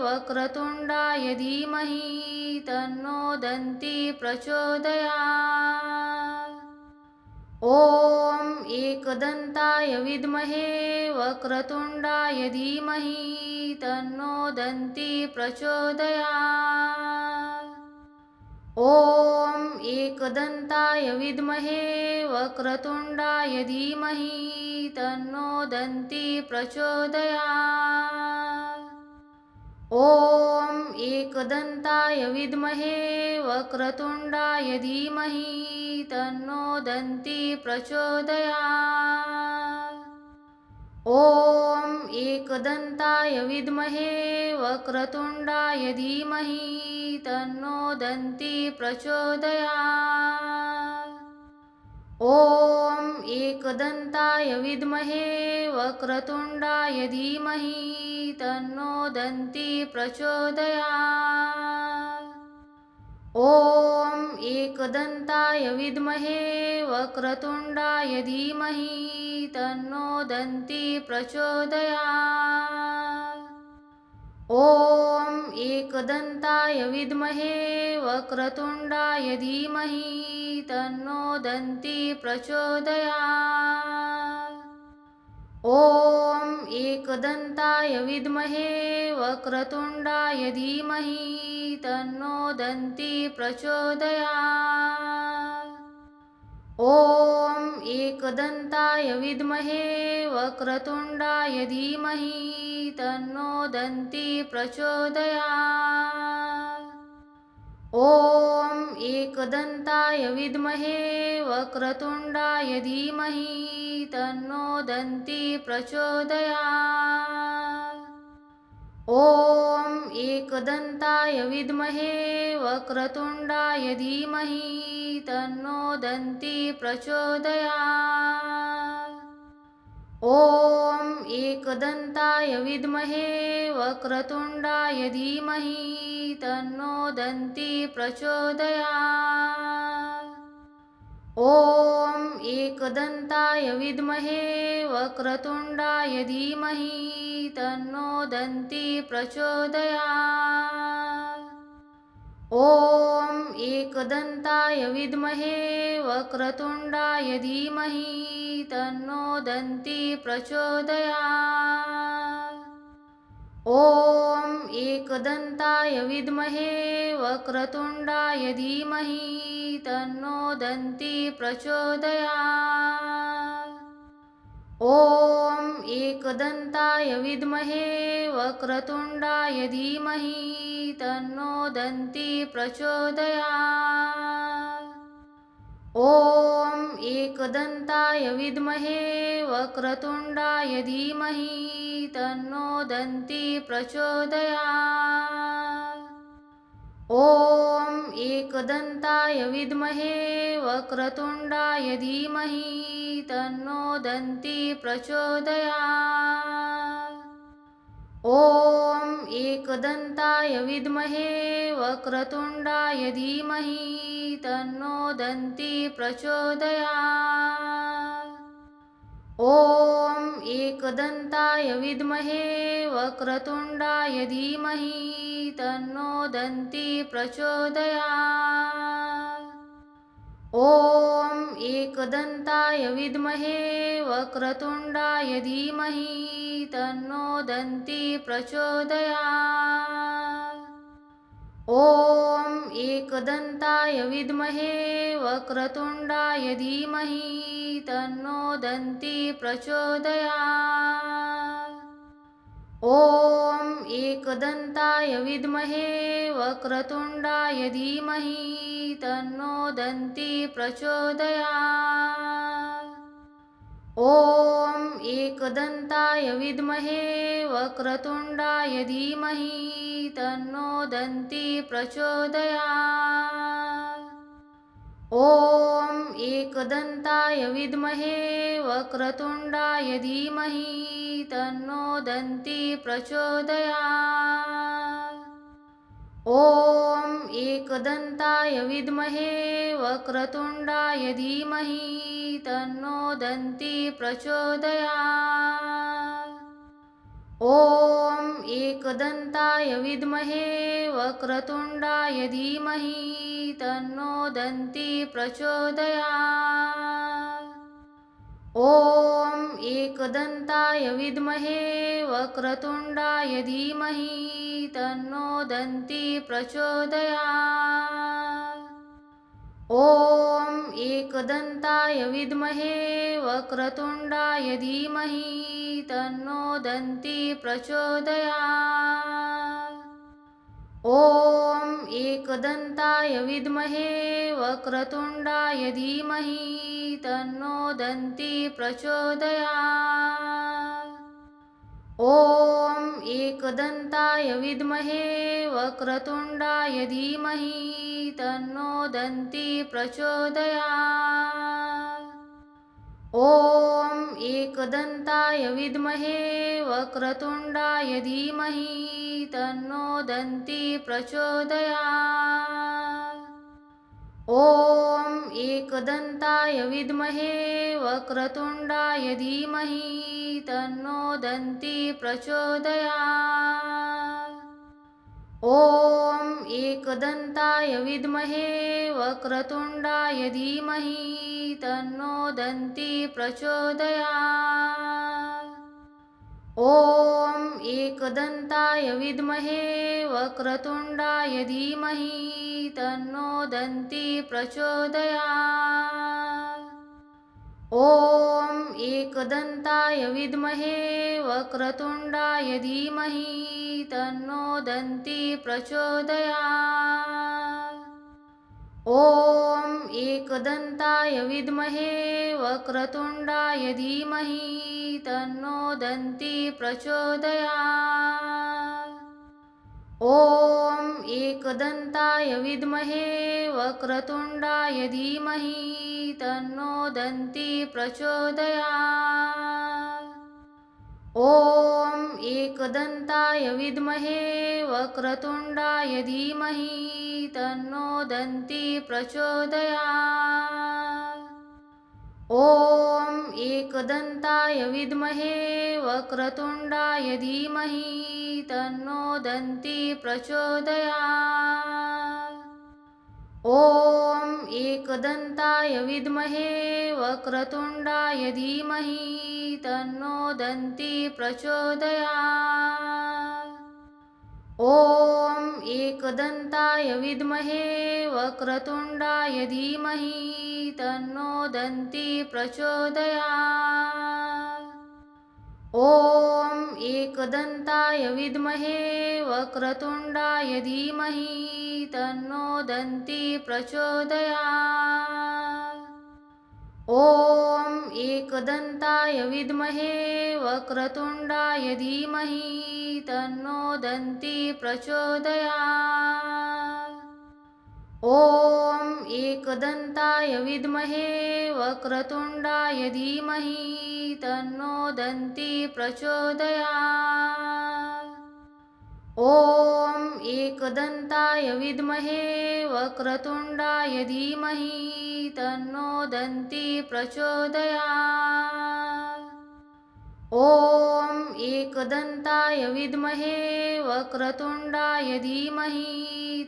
वक्रतुण्डाय धीमहि तन्नो दन्ती प्रचोदयात्। ॐ एकदन्ताय विद्महे वक्रतुण्डाय धीमहि तन्नो दन्ती प्रचोदयात्। ॐ एकदन्ताय विद्महे वक्रतुण्डाय धीमहि तन्नो दन्ती प्रचोदयात्। ॐ एकदन्ताय विद्महे वक्रतुण्डाय धीमहि तन्नो दन्ती प्रचोदयात्। ॐ एकदन्ताय विद्महे वक्रतुण्डाय धीमहि तन्नो दन्ती प्रचोदयात्। ॐ एकदन्ताय विद्महे वक्रतुण्डाय धीमहि तन्नो दन्ती प्रचोदयात्। ॐ एकदन्ताय विद्महे वक्रतुण्डाय धीमहि तन्नो दन्ती प्रचोदयात्। ॐ एकदन्ताय विद्महे वक्रतुण्डाय धीमहि तन्नो दन्ती प्रचोदयात्। ॐ एकदन्ताय विद्महे वक्रतुण्डाय धीमहि तन्नो दन्ती प्रचोदयात्। ॐ एकदन्ताय विद्महे वक्रतुण्डाय धीमहि तन्नो दन्ती प्रचोदयात्। ॐ एकदन्ताय विद्महे वक्रतुण्डाय धीमहि तन्नो दन्ती प्रचोदयात्। ॐ एकदन्ताय विद्महे वक्रतुण्डाय धीमहि तन्नो दन्ती प्रचोदयात्। ॐ एकदन्ताय विद्महे वक्रतुण्डाय धीमहि तन्नो दन्ती प्रचोदयात्। ॐ एकदन्ताय विद्महे वक्रतुण्डाय धीमहि तन्नो दन्ती प्रचोदयात्। ॐ एकदन्ताय विद्महे वक्रतुण्डाय धीमहि तन्नो दन्ती प्रचोदयात्। ॐ एकदन्ताय विद्महे वक्रतुण्डाय धीमहि तन्नो दन्ती प्रचोदयात्। ॐ एकदन्ताय विद्महे वक्रतुण्डाय धीमहि तन्नो दन्ती प्रचोदयात्। ॐ एकदन्ताय विद्महे वक्रतुण्डाय धीमहि तन्नो दन्ती प्रचोदयात्। ॐ एकदन्ताय विद्महे वक्रतुण्डाय धीमहि तन्नो दन्ती प्रचोदयात्। ॐ एकदन्ताय विद्महे वक्रतुण्डाय धीमहि तन्नो दन्ती प्रचोदयात्। ॐ एकदन्ताय विद्महे वक्रतुण्डाय धीमहि तन्नो दन्ती प्रचोदयात्। ॐ एकदन्ताय विद्महे वक्रतुण्डाय धीमहि तन्नो दन्ती प्रचोदयात्। ॐ एकदन्ताय विद्महे वक्रतुण्डाय धीमहि तन्नो दन्ती प्रचोदयात्। ॐ एकदन्ताय विद्महे वक्रतुण्डाय धीमहि तन्नो दन्ती प्रचोदयात्। ॐ एकदन्ताय विद्महे वक्रतुण्डाय धीमहि तन्नो दन्ती प्रचोदयात्। ॐ एकदन्ताय विद्महे वक्रतुण्डाय धीमहि तन्नो दन्ती प्रचोदयात्। ॐ एकदन्ताय विद्महे वक्रतुण्डाय धीमहि तन्नो दन्ती प्रचोदयात्। ॐ एकदन्ताय विद्महे वक्रतुण्डाय धीमहि तन्नो दन्ती प्रचोदयात्। ॐ एकदन्ताय विद्महे वक्रतुण्डाय धीमहि तन्नो दन्ती प्रचोदयात्। ॐ एकदन्ताय विद्महे वक्रतुण्डाय धीमहि तन्नो दन्ती प्रचोदयात्। ॐ एकदन्ताय विद्महे वक्रतुण्डाय धीमहि तन्नो दन्ती प्रचोदयात्। ॐ एकदन्ताय विद्महे वक्रतुण्डाय धीमहि तन्नो दन्ती प्रचोदयात्। ॐ एकदन्ताय विद्महे वक्रतुण्डाय धीमहि तन्नो दन्ती प्रचोदयात्। ॐ एकदन्ताय विद्महे वक्रतुण्डाय धीमहि तन्नो दन्ती प्रचोदयात्। ॐ एकदन्ताय विद्महे वक्रतुण्डाय धीमहि तन्नो दन्ती प्रचोदयात्। ॐ एकदन्ताय विद्महे वक्रतुण्डाय धीमहि तन्नो दन्ती प्रचोदयात्। ॐ एकदन्ताय विद्महे वक्रतुण्डाय धीमहि तन्नो दन्ती प्रचोदयात्। ॐ एकदन्ताय विद्महे वक्रतुण्डाय धीमहि तन्नो दन्ती प्रचोदयात्। ॐ एकदन्ताय विद्महे वक्रतुण्डाय धीमहि तन्नो दन्ती प्रचोदयात्। ॐ एकदन्ताय विद्महे वक्रतुण्डाय धीमहि तन्नो दन्ती प्रचोदयात्। ॐ एकदन्ताय विद्महे वक्रतुण्डाय धीमहि तन्नो दन्ती प्रचोदयात्। ॐ एकदन्ताय विद्महे वक्रतुण्डाय धीमहि तन्नो दन्ती प्रचोदयात्। ॐ एकदन्ताय विद्महे वक्रतुण्डाय धीमहि तन्नो दन्ती प्रचोदयात्। ॐ एकदन्ताय विद्महे वक्रतुण्डाय धीमहि तन्नो दन्ती प्रचोदयात्। ॐ एकदन्ताय विद्महे वक्रतुण्डाय धीमहि तन्नो दन्ती प्रचोदयात्। ॐ एकदन्ताय विद्महे वक्रतुण्डाय धीमहि तन्नो दन्ती प्रचोदयात्। ॐ एकदन्ताय विद्महे वक्रतुण्डाय धीमहि तन्नो दन्ती प्रचोदयात्। ॐ एकदन्ताय विद्महे वक्रतुण्डाय धीमहि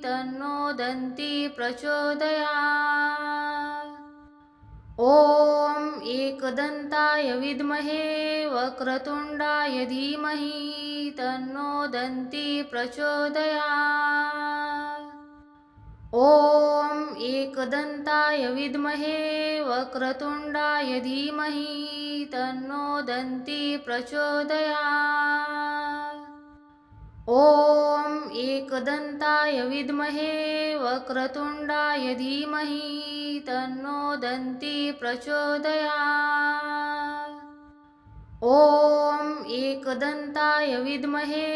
तन्नो दन्ती प्रचोदयात्। ॐ एकदन्ताय विद्महे वक्रतुण्डाय धीमहि तन्नो दन्ती प्रचोदयात्। ॐ एकदन्ताय विद्महे वक्रतुण्डाय धीमहि तन्नो दन्ती प्रचोदयात्। ॐ एकदन्ताय विद्महे वक्रतुण्डाय धीमहि तन्नो दन्ती प्रचोदयात्। ॐ एकदन्ताय विद्महे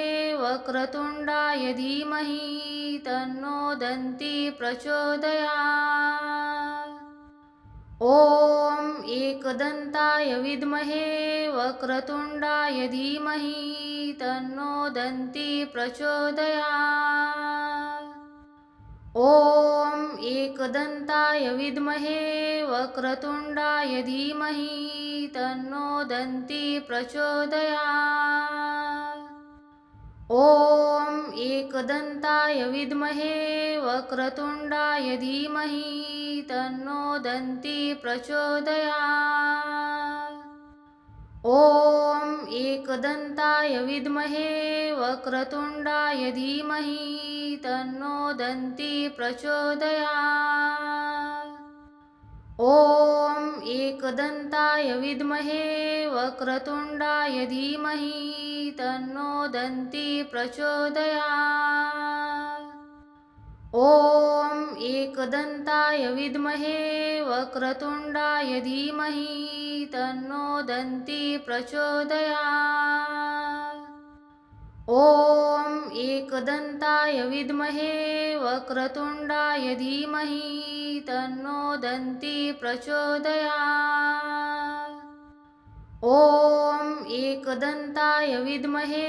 वक्रतुण्डाय धीमहि तन्नो दन्ती प्रचोदयात्। ॐ एकदन्ताय विद्महे वक्रतुण्डाय धीमहि तन्नो दन्ती प्रचोदयात्। ॐ एकदन्ताय विद्महे वक्रतुण्डाय धीमहि तन्नो दन्ती प्रचोदयात्। ॐ एकदन्ताय विद्महे वक्रतुण्डाय धीमहि तन्नो दन्ती प्रचोदयात्। ॐ एकदन्ताय विद्महे वक्रतुण्डाय धीमहि तन्नो दन्ती प्रचोदयात्। ॐ एकदन्ताय विद्महे वक्रतुण्डाय धीमहि तन्नो दन्ती प्रचोदयात्। ॐ एकदन्ताय विद्महे वक्रतुण्डाय धीमहि तन्नो दन्ती प्रचोदयात्। ॐ एकदन्ताय विद्महे वक्रतुण्डाय धीमहि तन्नो दन्ती प्रचोदयात्। ॐ एकदन्ताय विद्महे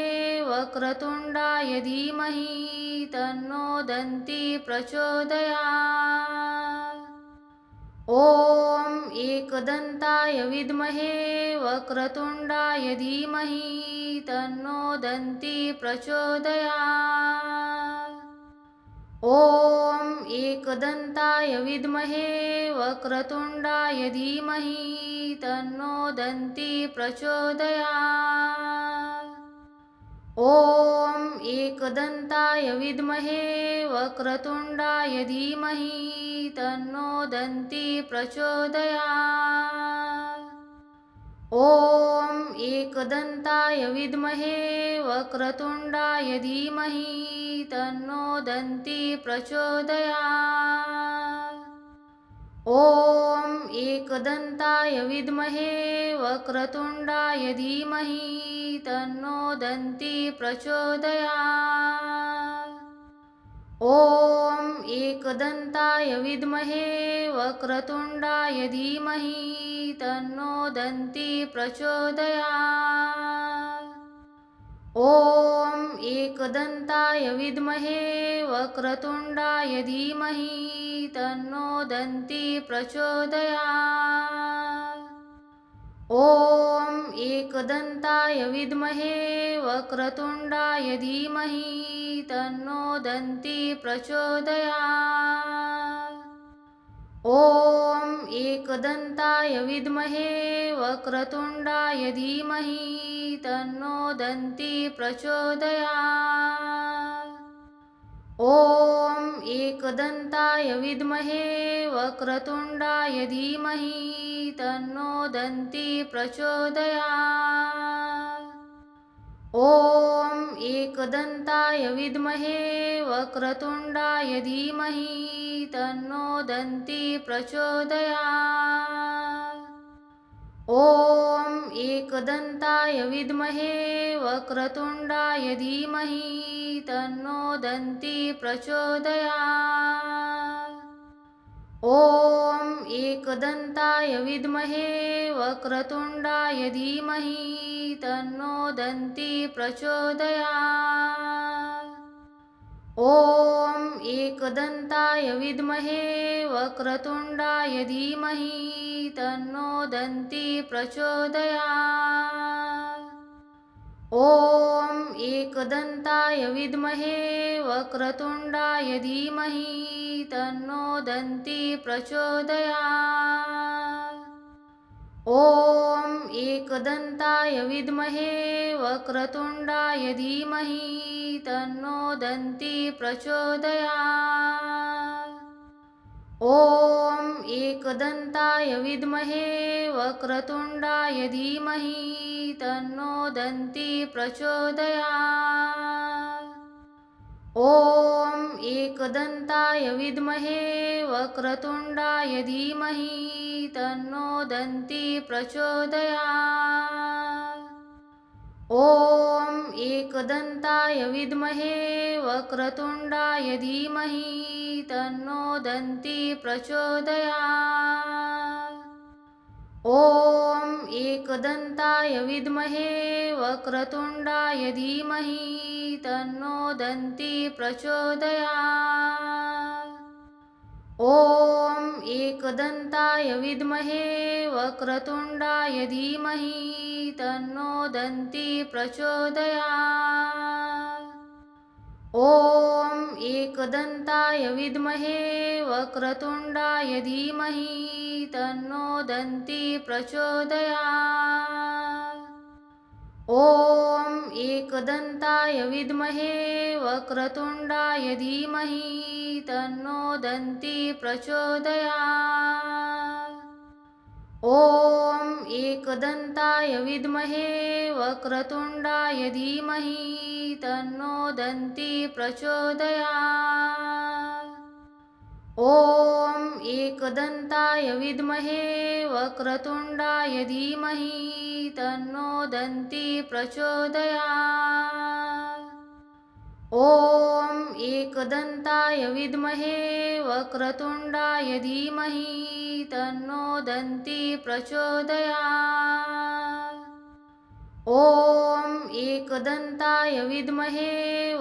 वक्रतुण्डाय धीमहि तन्नो दन्ती प्रचोदयात्। ॐ एकदन्ताय विद्महे वक्रतुण्डाय धीमहि तन्नो दन्ती प्रचोदयात्। ॐ एकदन्ताय विद्महे वक्रतुण्डाय धीमहि तन्नो दन्ती प्रचोदयात्। ॐ एकदन्ताय विद्महे वक्रतुण्डाय धीमहि तन्नो दन्ती प्रचोदयात्। ॐ एकदन्ताय विद्महे वक्रतुण्डाय धीमहि तन्नो दन्ती प्रचोदयात्। ॐ एकदन्ताय विद्महे वक्रतुण्डाय धीमहि तन्नो दन्ती प्रचोदयात्। ॐ एकदन्ताय विद्महे वक्रतुण्डाय धीमहि तन्नो दन्ती प्रचोदयात्। ॐ एकदन्ताय विद्महे वक्रतुण्डाय धीमहि तन्नो दन्ती प्रचोदयात्। ॐ एकदन्ताय विद्महे वक्रतुण्डाय धीमहि तन्नो दन्ती प्रचोदयात्। ॐ एकदन्ताय विद्महे वक्रतुण्डाय धीमहि तन्नो दन्ती प्रचोदयात्। ॐ एकदन्ताय विद्महे वक्रतुण्डाय धीमहि तन्नो दन्ती प्रचोदयात्। ॐ एकदन्ताय विद्महे वक्रतुण्डाय धीमहि तन्नो दन्ती प्रचोदयात्। ॐ एकदन्ताय विद्महे वक्रतुण्डाय धीमहि तन्नो दन्ती प्रचोदयात्। ॐ एकदन्ताय विद्महे वक्रतुण्डाय धीमहि तन्नो दन्ती प्रचोदयात्। ॐ एकदन्ताय विद्महे वक्रतुण्डाय धीमहि तन्नो दन्ती प्रचोदयात्। ॐ एकदन्ताय विद्महे वक्रतुण्डाय धीमहि तन्नो दन्ती प्रचोदयात्। ॐ एकदन्ताय विद्महे वक्रतुण्डाय धीमहि तन्नो दन्ती प्रचोदयात्। ॐ एकदन्ताय विद्महे वक्रतुण्डाय धीमहि तन्नो दन्ती प्रचोदयात्। ॐ एकदन्ताय विद्महे वक्रतुण्डाय धीमहि तन्नो दन्ती प्रचोदयात्। ॐ एकदन्ताय विद्महे वक्रतुण्डाय धीमहि तन्नो दन्ती प्रचोदयात्। ॐ एकदन्ताय विद्महे वक्रतुण्डाय धीमहि तन्नो दन्ती प्रचोदयात्। ॐ एकदन्ताय विद्महे वक्रतुण्डाय धीमहि तन्नो दन्ती प्रचोदयात्। ॐ एकदन्ताय विद्महे वक्रतुण्डाय धीमहि तन्नो दन्ती प्रचोदयात्। ॐ एकदन्ताय विद्महे वक्रतुण्डाय धीमहि तन्नो दन्ती प्रचोदयात्। ॐ एकदन्ताय विद्महे वक्रतुण्डाय धीमहि तन्नो दन्ती प्रचोदयात्। ॐ एकदन्ताय विद्महे वक्रतुण्डाय धीमहि तन्नो दन्ती प्रचोदयात्। ॐ एकदन्ताय विद्महे वक्रतुण्डाय धीमहि तन्नो दन्ती प्रचोदयात्। ॐ एकदन्ताय विद्महे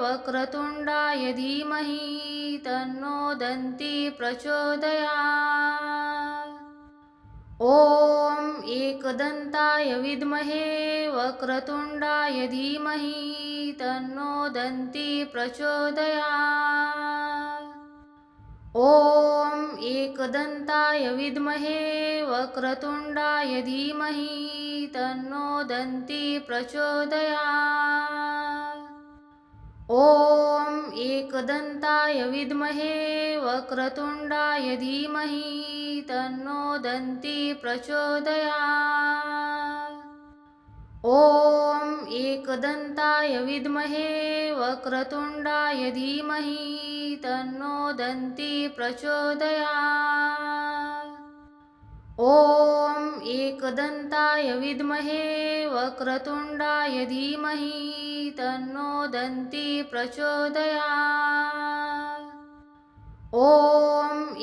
वक्रतुण्डाय धीमहि तन्नो दन्ती प्रचोदयात्। ॐ एकदन्ताय विद्महे वक्रतुण्डाय धीमहि तन्नो दन्ती प्रचोदयात्। ॐ एकदन्ताय विद्महे वक्रतुण्डाय धीमहि तन्नो दन्ती प्रचोदयात्। ॐ एकदन्ताय विद्महे वक्रतुण्डाय धीमहि तन्नो दन्ती प्रचोदयात्। ॐ एकदन्ताय विद्महे वक्रतुण्डाय धीमहि तन्नो दन्ती प्रचोदयात्। ॐ एकदन्ताय विद्महे वक्रतुण्डाय धीमहि तन्नो दन्ती प्रचोदयात्। ॐ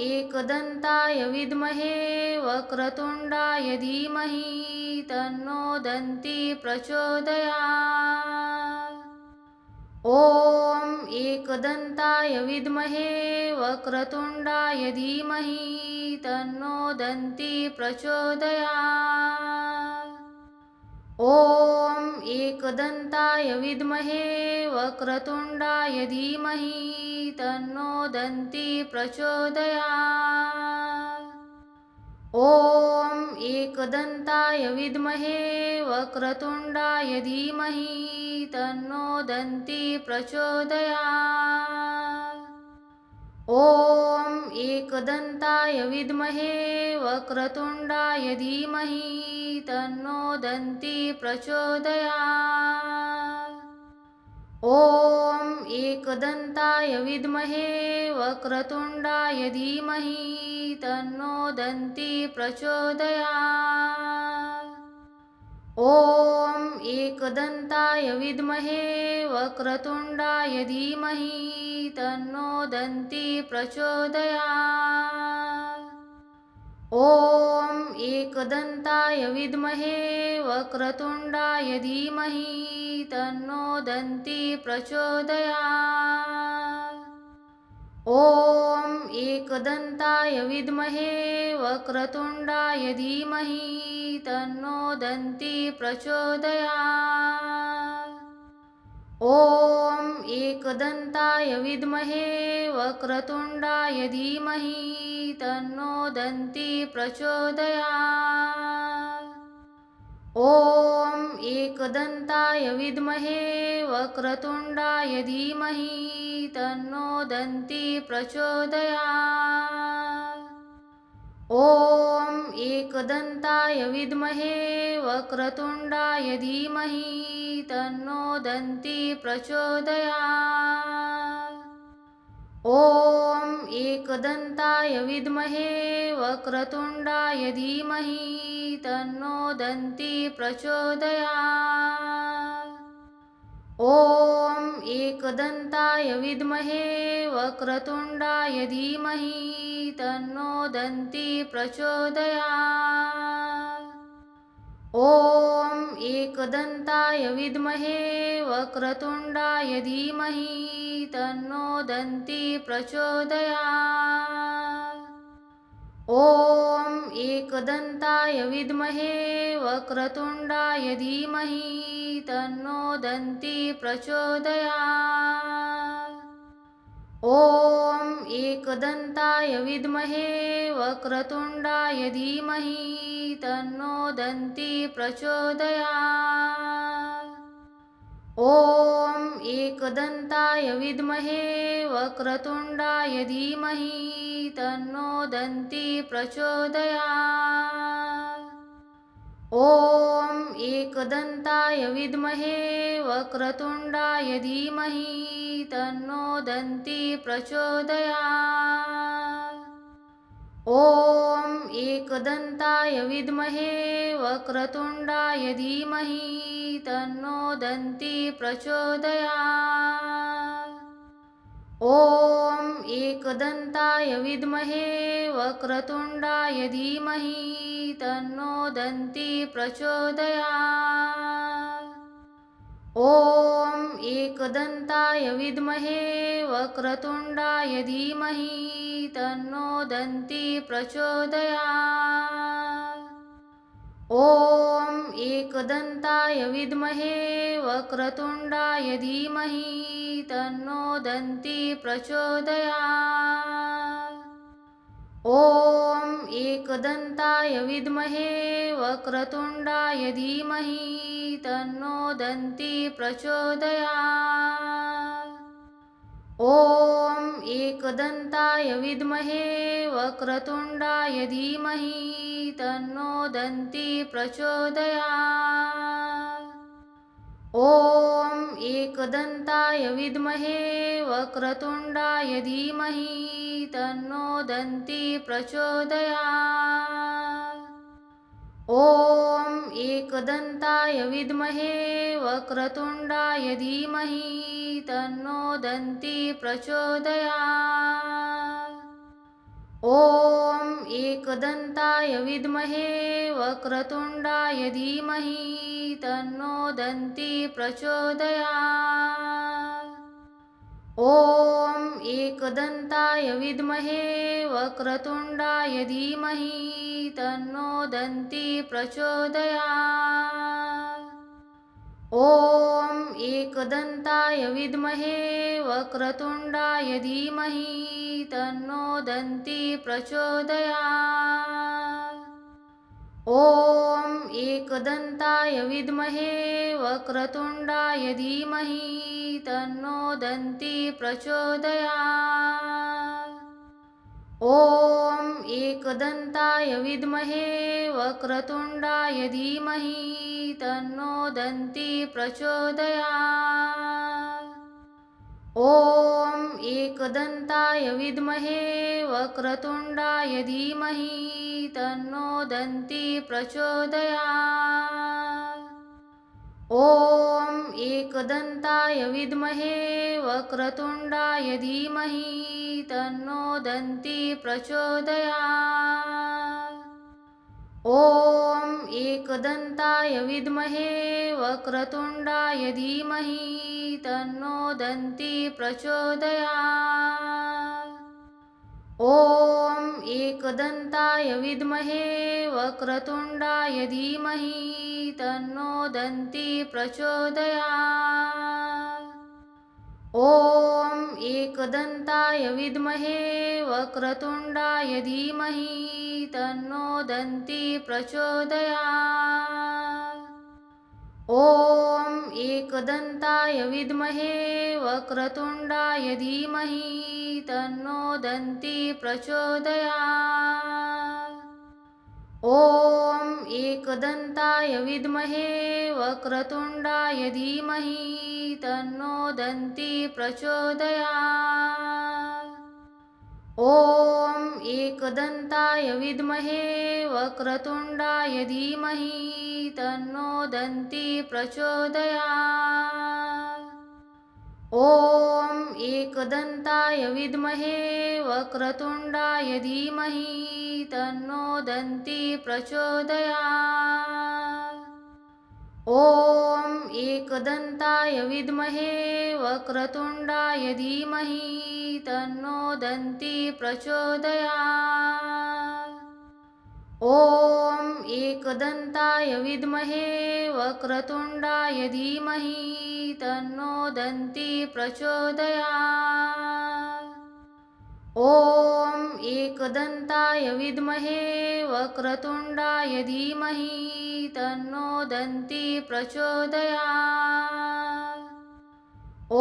एकदन्ताय विद्महे वक्रतुण्डाय धीमहि तन्नो दन्ती प्रचोदयात्। ॐ एकदन्ताय विद्महे वक्रतुण्डाय धीमहि तन्नो दन्ती प्रचोदयात्। ॐ एकदन्ताय विद्महे वक्रतुण्डाय धीमहि तन्नो दन्ती प्रचोदयात्। ॐ एकदन्ताय विद्महे वक्रतुण्डाय धीमहि तन्नो दन्ती प्रचोदयात्। ॐ एकदन्ताय विद्महे वक्रतुण्डाय धीमहि तन्नो दन्ती प्रचोदयात्। ॐ एकदन्ताय विद्महे वक्रतुण्डाय धीमहि तन्नो दन्ती प्रचोदयात्। ॐ एकदन्ताय विद्महे वक्रतुण्डाय धीमहि तन्नो दन्ती प्रचोदयात्। ॐ एकदन्ताय विद्महे वक्रतुण्डाय धीमहि तन्नो दन्ती प्रचोदयात्। ॐ एकदन्ताय विद्महे वक्रतुण्डाय धीमहि तन्नो दन्ती प्रचोदयात्। ॐ एकदन्ताय विद्महे वक्रतुण्डाय धीमहि तन्नो दन्ती प्रचोदयात्। ॐ एकदन्ताय विद्महे वक्रतुण्डाय धीमहि तन्नो दन्ती प्रचोदयात्। ॐ एकदन्ताय विद्महे वक्रतुण्डाय धीमहि तन्नो दन्ती प्रचोदयात्। ॐ एकदन्ताय विद्महे वक्रतुण्डाय धीमहि तन्नो दन्ती प्रचोदयात्। ॐ एकदन्ताय विद्महे वक्रतुण्डाय धीमहि तन्नो दन्ती प्रचोदयात्। ॐ एकदन्ताय विद्महे वक्रतुण्डाय धीमहि तन्नो दन्ती प्रचोदयात्। ॐ एकदन्ताय विद्महे वक्रतुण्डाय धीमहि तन्नो दन्ती प्रचोदयात्। ॐ एकदन्ताय विद्महे वक्रतुण्डाय धीमहि तन्नो दन्ती प्रचोदयात्। ॐ एकदन्ताय विद्महे वक्रतुण्डाय धीमहि तन्नो दन्ती प्रचोदयात्। ॐ एकदन्ताय विद्महे वक्रतुण्डाय धीमहि तन्नो दन्ती प्रचोदयात्। ॐ एकदन्ताय विद्महे वक्रतुण्डाय धीमहि तन्नो दन्ती प्रचोदयात्। ॐ एकदन्ताय विद्महे वक्रतुण्डाय धीमहि तन्नो दन्ती प्रचोदयात्। ॐ एकदन्ताय विद्महे वक्रतुण्डाय धीमहि तन्नो दन्ती प्रचोदयात्। ॐ एकदन्ताय विद्महे वक्रतुण्डाय धीमहि तन्नो दन्ती प्रचोदयात्। ॐ एकदन्ताय विद्महे वक्रतुण्डाय धीमहि तन्नो दन्ती प्रचोदयात्। ॐ एकदन्ताय विद्महे वक्रतुण्डाय धीमहि तन्नो दन्ती प्रचोदयात्। ॐ एकदन्ताय विद्महे वक्रतुण्डाय धीमहि तन्नो दन्ती प्रचोदयात्। ॐ एकदन्ताय विद्महे वक्रतुण्डाय धीमहि तन्नो दन्ती प्रचोदयात्। ॐ एकदन्ताय विद्महे वक्रतुण्डाय धीमहि तन्नो दन्ती प्रचोदयात्। ॐ एकदन्ताय विद्महे वक्रतुण्डाय धीमहि तन्नो दन्ती प्रचोदयात्। ॐ एकदन्ताय विद्महे वक्रतुण्डाय धीमहि तन्नो दन्ती प्रचोदयात्। ॐ एकदन्ताय विद्महे वक्रतुण्डाय धीमहि तन्नो दन्ती प्रचोदयात्। ॐ एकदन्ताय विद्महे वक्रतुण्डाय धीमहि तन्नो दन्ती प्रचोदयात्। ॐ एकदन्ताय विद्महे वक्रतुण्डाय धीमहि तन्नो दन्ती प्रचोदयात्। ॐ एकदन्ताय विद्महे वक्रतुण्डाय धीमहि तन्नो दन्ती प्रचोदयात्। ॐ एकदन्ताय विद्महे वक्रतुण्डाय धीमहि तन्नो दन्ती प्रचोदयात्। ॐ एकदन्ताय विद्महे वक्रतुण्डाय धीमहि तन्नो दन्ती प्रचोदयात्। ॐ एकदन्ताय विद्महे वक्रतुण्डाय धीमहि तन्नो दन्ती प्रचोदयात्। ॐ एकदन्ताय विद्महे वक्रतुण्डाय धीमहि तन्नो दन्ती प्रचोदयात्। ॐ एकदन्ताय विद्महे वक्रतुण्डाय धीमहि तन्नो दन्ती प्रचोदयात्। ॐ एकदन्ताय विद्महे वक्रतुण्डाय धीमहि तन्नो दन्ती प्रचोदयात्। ॐ एकदन्ताय विद्महे वक्रतुण्डाय धीमहि तन्नो दन्ती प्रचोदयात्। ॐ एकदन्ताय विद्महे वक्रतुण्डाय धीमहि तन्नो दन्ती प्रचोदयात्। ॐ एकदन्ताय विद्महे वक्रतुण्डाय धीमहि तन्नो दन्ती प्रचोदयात्। ॐ एकदन्ताय विद्महे वक्रतुण्डाय धीमहि तन्नो दन्ती प्रचोदयात्। ॐ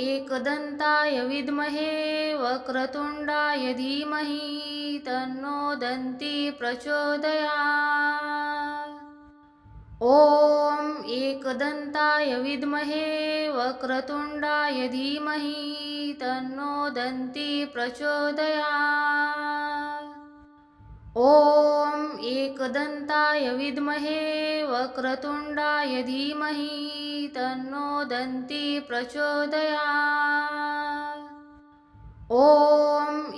एकदन्ताय विद्महे वक्रतुण्डाय धीमहि तन्नो दन्ती प्रचोदयात्। ॐ एकदन्ताय विद्महे वक्रतुण्डाय धीमहि तन्नो दन्ती प्रचोदयात्। ॐ एकदन्ताय विद्महे वक्रतुण्डाय धीमहि तन्नो दन्ती प्रचोदयात्। ॐ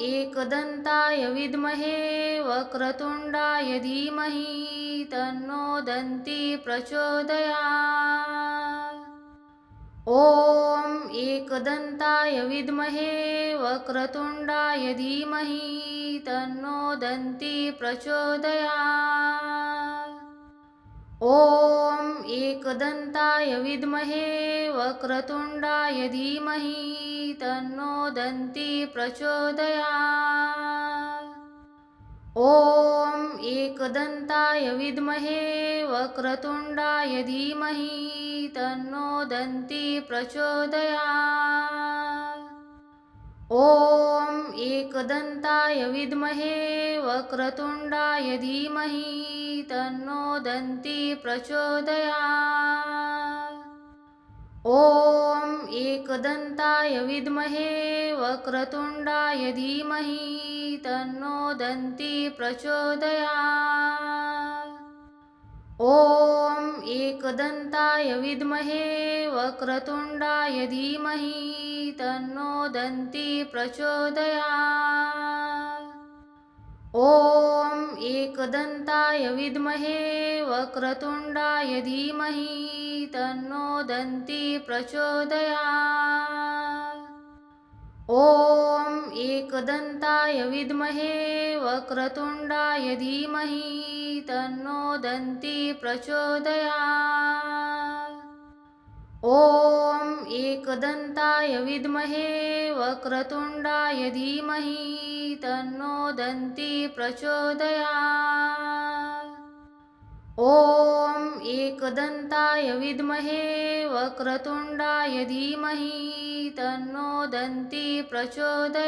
एकदन्ताय विद्महे वक्रतुण्डाय धीमहि तन्नो दन्ती प्रचोदयात्। ॐ एकदन्ताय विद्महे वक्रतुण्डाय धीमहि तन्नो दन्ती प्रचोदयात्। ॐ एकदन्ताय विद्महे वक्रतुण्डाय धीमहि तन्नो दन्ती प्रचोदयात्। ॐ एकदन्ताय विद्महे वक्रतुण्डाय धीमहि तन्नो दन्ती प्रचोदयात्। ॐ एकदन्ताय विद्महे वक्रतुण्डाय धीमहि तन्नो दन्ती प्रचोदयात्। ॐ एकदन्ताय विद्महे वक्रतुण्डाय धीमहि तन्नो दन्ती प्रचोदयात्। ॐ एकदन्ताय विद्महे वक्रतुण्डाय धीमहि तन्नो दन्ती प्रचोदयात्। ॐ एकदन्ताय विद्महे वक्रतुण्डाय धीमहि तन्नो दन्ती प्रचोदयात्। ॐ एकदन्ताय विद्महे वक्रतुण्डाय धीमहि तन्नो दन्ती प्रचोदयात्। ॐ एकदन्ताय विद्महे वक्रतुण्डाय धीमहि तन्नो दन्ती प्रचोदयात्। ॐ एकदन्ताय विद्महे वक्रतुण्डाय धीमहि तन्नो दन्ती प्रचोदयात्।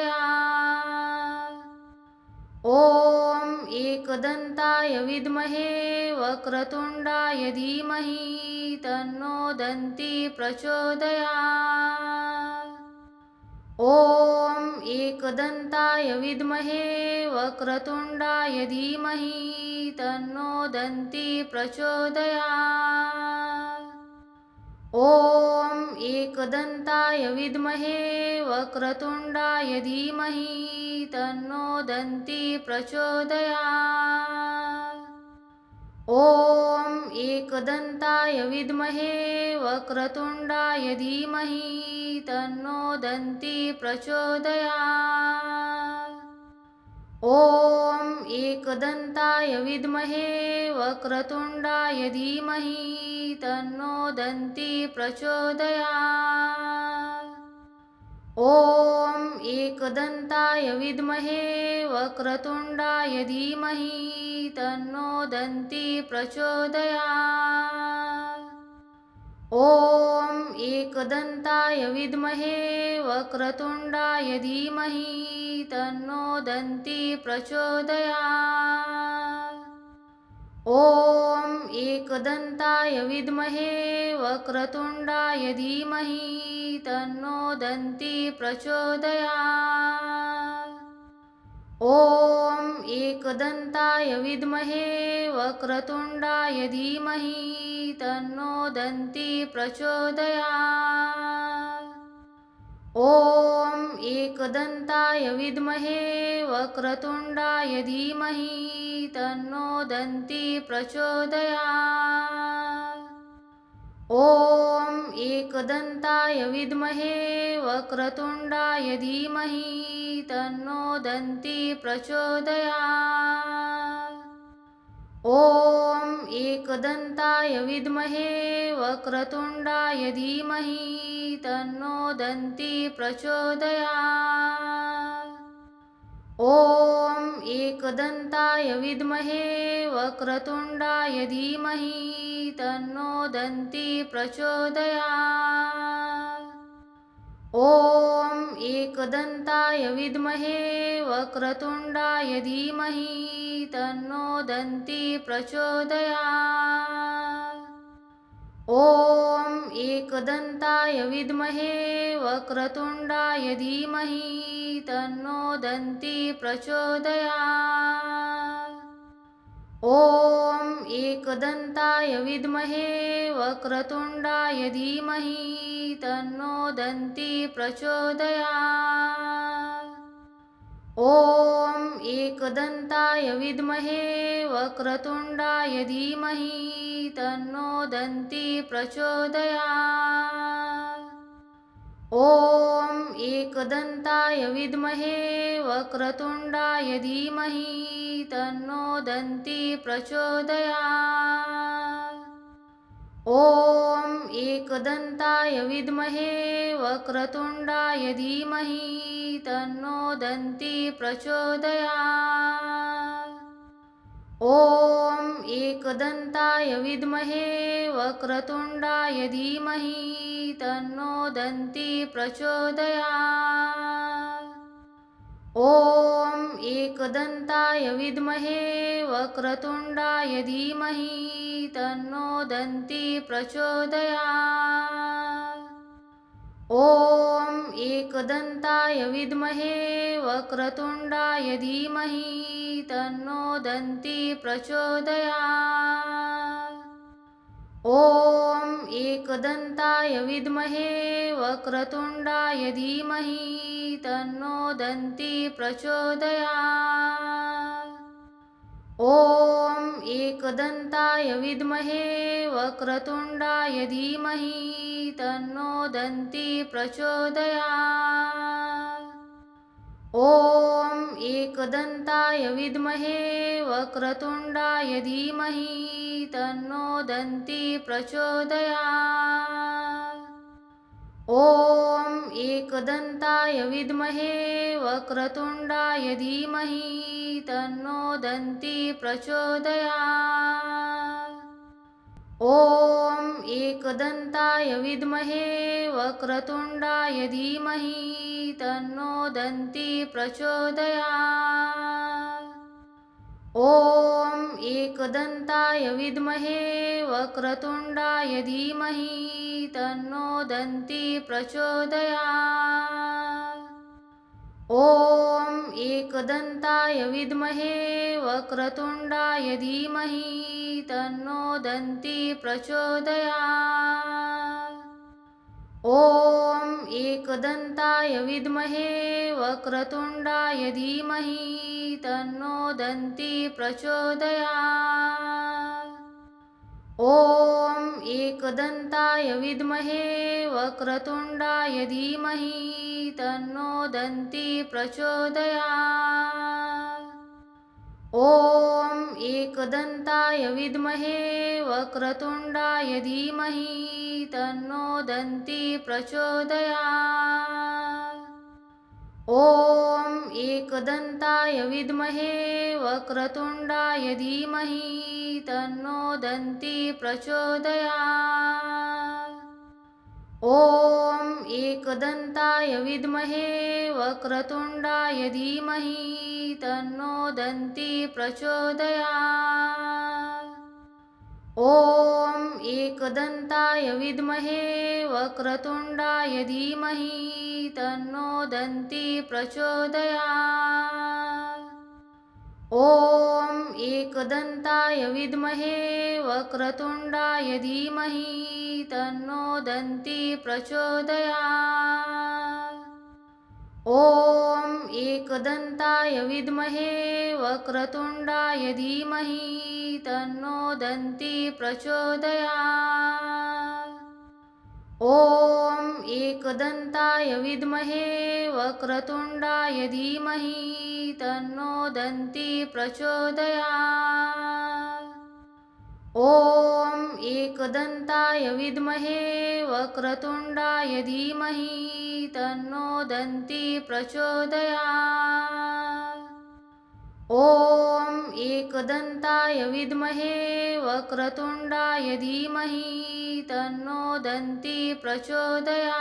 ॐ एकदन्ताय विद्महे वक्रतुण्डाय धीमहि तन्नो दन्ती प्रचोदयात्। ॐ एकदन्ताय विद्महे वक्रतुण्डाय धीमहि तन्नो दन्ती प्रचोदयात्। ॐ एकदन्ताय विद्महे वक्रतुण्डाय धीमहि तन्नो दन्ती प्रचोदयात्। ॐ एकदन्ताय विद्महे वक्रतुण्डाय धीमहि तन्नो दन्ती प्रचोदयात्। ॐ एकदन्ताय विद्महे वक्रतुण्डाय धीमहि तन्नो दन्ती प्रचोदयात्। ॐ एकदन्ताय विद्महे वक्रतुण्डाय धीमहि तन्नो दन्ती प्रचोदयात्। ॐ एकदन्ताय विद्महे वक्रतुण्डाय धीमहि तन्नो दन्ती प्रचोदयात्। ॐ एकदन्ताय विद्महे वक्रतुण्डाय धीमहि तन्नो दन्ती प्रचोदयात्। ॐ एकदन्ताय विद्महे वक्रतुण्डाय धीमहि तन्नो दन्ती प्रचोदयात्। ॐ एकदन्ताय विद्महे वक्रतुण्डाय धीमहि तन्नो दन्ती प्रचोदयात्। ॐ एकदन्ताय विद्महे वक्रतुण्डाय धीमहि तन्नो दन्ती प्रचोदयात्। ॐ एकदन्ताय विद्महे वक्रतुण्डाय धीमहि तन्नो दन्ती प्रचोदयात्। ॐ एकदन्ताय विद्महे वक्रतुण्डाय धीमहि तन्नो दन्ती प्रचोदयात्। ॐ एकदन्ताय विद्महे वक्रतुण्डाय धीमहि तन्नो दन्ती प्रचोदयात्। ॐ एकदन्ताय विद्महे वक्रतुण्डाय धीमहि तन्नो दन्ती प्रचोदयात्। ॐ एकदन्ताय विद्महे वक्रतुण्डाय धीमहि तन्नो दन्ती प्रचोदयात्। ॐ एकदन्ताय विद्महे वक्रतुण्डाय धीमहि तन्नो दन्ती प्रचोदयात्। ॐ एकदन्ताय विद्महे वक्रतुण्डाय धीमहि तन्नो दन्ती प्रचोदयात्। ॐ एकदन्ताय विद्महे वक्रतुण्डाय धीमहि तन्नो दन्ती प्रचोदयात्। ॐ एकदन्ताय विद्महे वक्रतुण्डाय धीमहि तन्नो दन्ती प्रचोदयात्। ॐ एकदन्ताय विद्महे वक्रतुण्डाय धीमहि तन्नो दन्ती प्रचोदयात्। ॐ एकदन्ताय विद्महे वक्रतुण्डाय धीमहि तन्नो दन्ती प्रचोदयात्। ॐ एकदन्ताय विद्महे वक्रतुण्डाय धीमहि तन्नो दन्ती प्रचोदयात्। ॐ एकदन्ताय विद्महे वक्रतुण्डाय धीमहि तन्नो दन्ती प्रचोदयात्। ॐ एकदन्ताय विद्महे वक्रतुण्डाय धीमहि तन्नो दन्ती प्रचोदयात्। एकदन्ताय विद्महे वक्रतुण्डाय धीमहि तन्नो दन्ती प्रचोदयात्। ॐ एकदन्ताय विद्महे वक्रतुण्डाय धीमहि तन्नो दन्ती प्रचोदयात्। ॐ एकदन्ताय विद्महे वक्रतुण्डाय धीमहि तन्नो दन्ती प्रचोदयात्। ॐ एकदन्ताय विद्महे वक्रतुण्डाय धीमहि तन्नो दन्ती प्रचोदयात्। ॐ एकदन्ताय विद्महे वक्रतुण्डाय धीमहि तन्नो दन्ती प्रचोदयात्। ॐ एकदन्ताय विद्महे वक्रतुण्डाय धीमहि तन्नो दन्ती प्रचोदयात्। ॐ एकदन्ताय विद्महे वक्रतुण्डाय धीमहि तन्नो दन्ती प्रचोदयात्। ॐ एकदन्ताय विद्महे वक्रतुण्डाय धीमहि तन्नो दन्ती प्रचोदयात्। ॐ एकदन्ताय विद्महे वक्रतुण्डाय धीमहि तन्नो दन्ती प्रचोदयात्। ॐ एकदन्ताय विद्महे वक्रतुण्डाय धीमहि तन्नो दन्ती प्रचोदयात्। ॐ एकदन्ताय विद्महे वक्रतुण्डाय धीमहि तन्नो दन्ती प्रचोदयात्। ॐ एकदन्ताय विद्महे वक्रतुण्डाय धीमहि तन्नो दन्ती प्रचोदयात्। ॐ एकदन्ताय विद्महे वक्रतुण्डाय धीमहि तन्नो दन्ती प्रचोदयात्। ॐ एकदन्ताय विद्महे वक्रतुण्डाय धीमहि तन्नो दन्ती प्रचोदयात्। ॐ एकदन्ताय विद्महे वक्रतुण्डाय धीमहि तन्नो दन्ती प्रचोदयात्।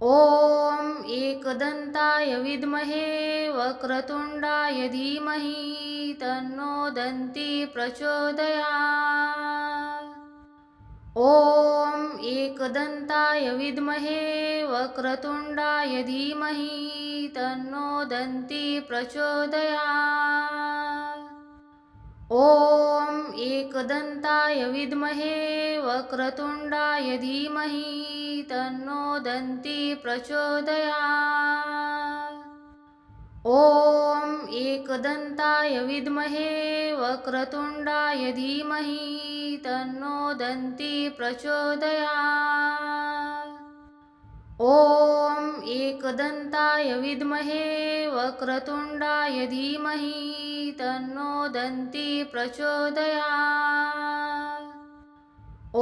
ॐ एकदन्ताय विद्महे वक्रतुण्डाय धीमहि तन्नो दन्ती प्रचोदयात्। ॐ एकदन्ताय विद्महे वक्रतुण्डाय धीमहि तन्नो दन्ती प्रचोदयात्। ॐ एकदन्ताय विद्महे वक्रतुण्डाय धीमहि तन्नो दन्ती प्रचोदयात्। ॐ एकदन्ताय विद्महे वक्रतुण्डाय धीमहि तन्नो दन्ती प्रचोदयात्। ॐ एकदन्ताय विद्महे वक्रतुण्डाय धीमहि तन्नो दन्ती प्रचोदयात्। ॐ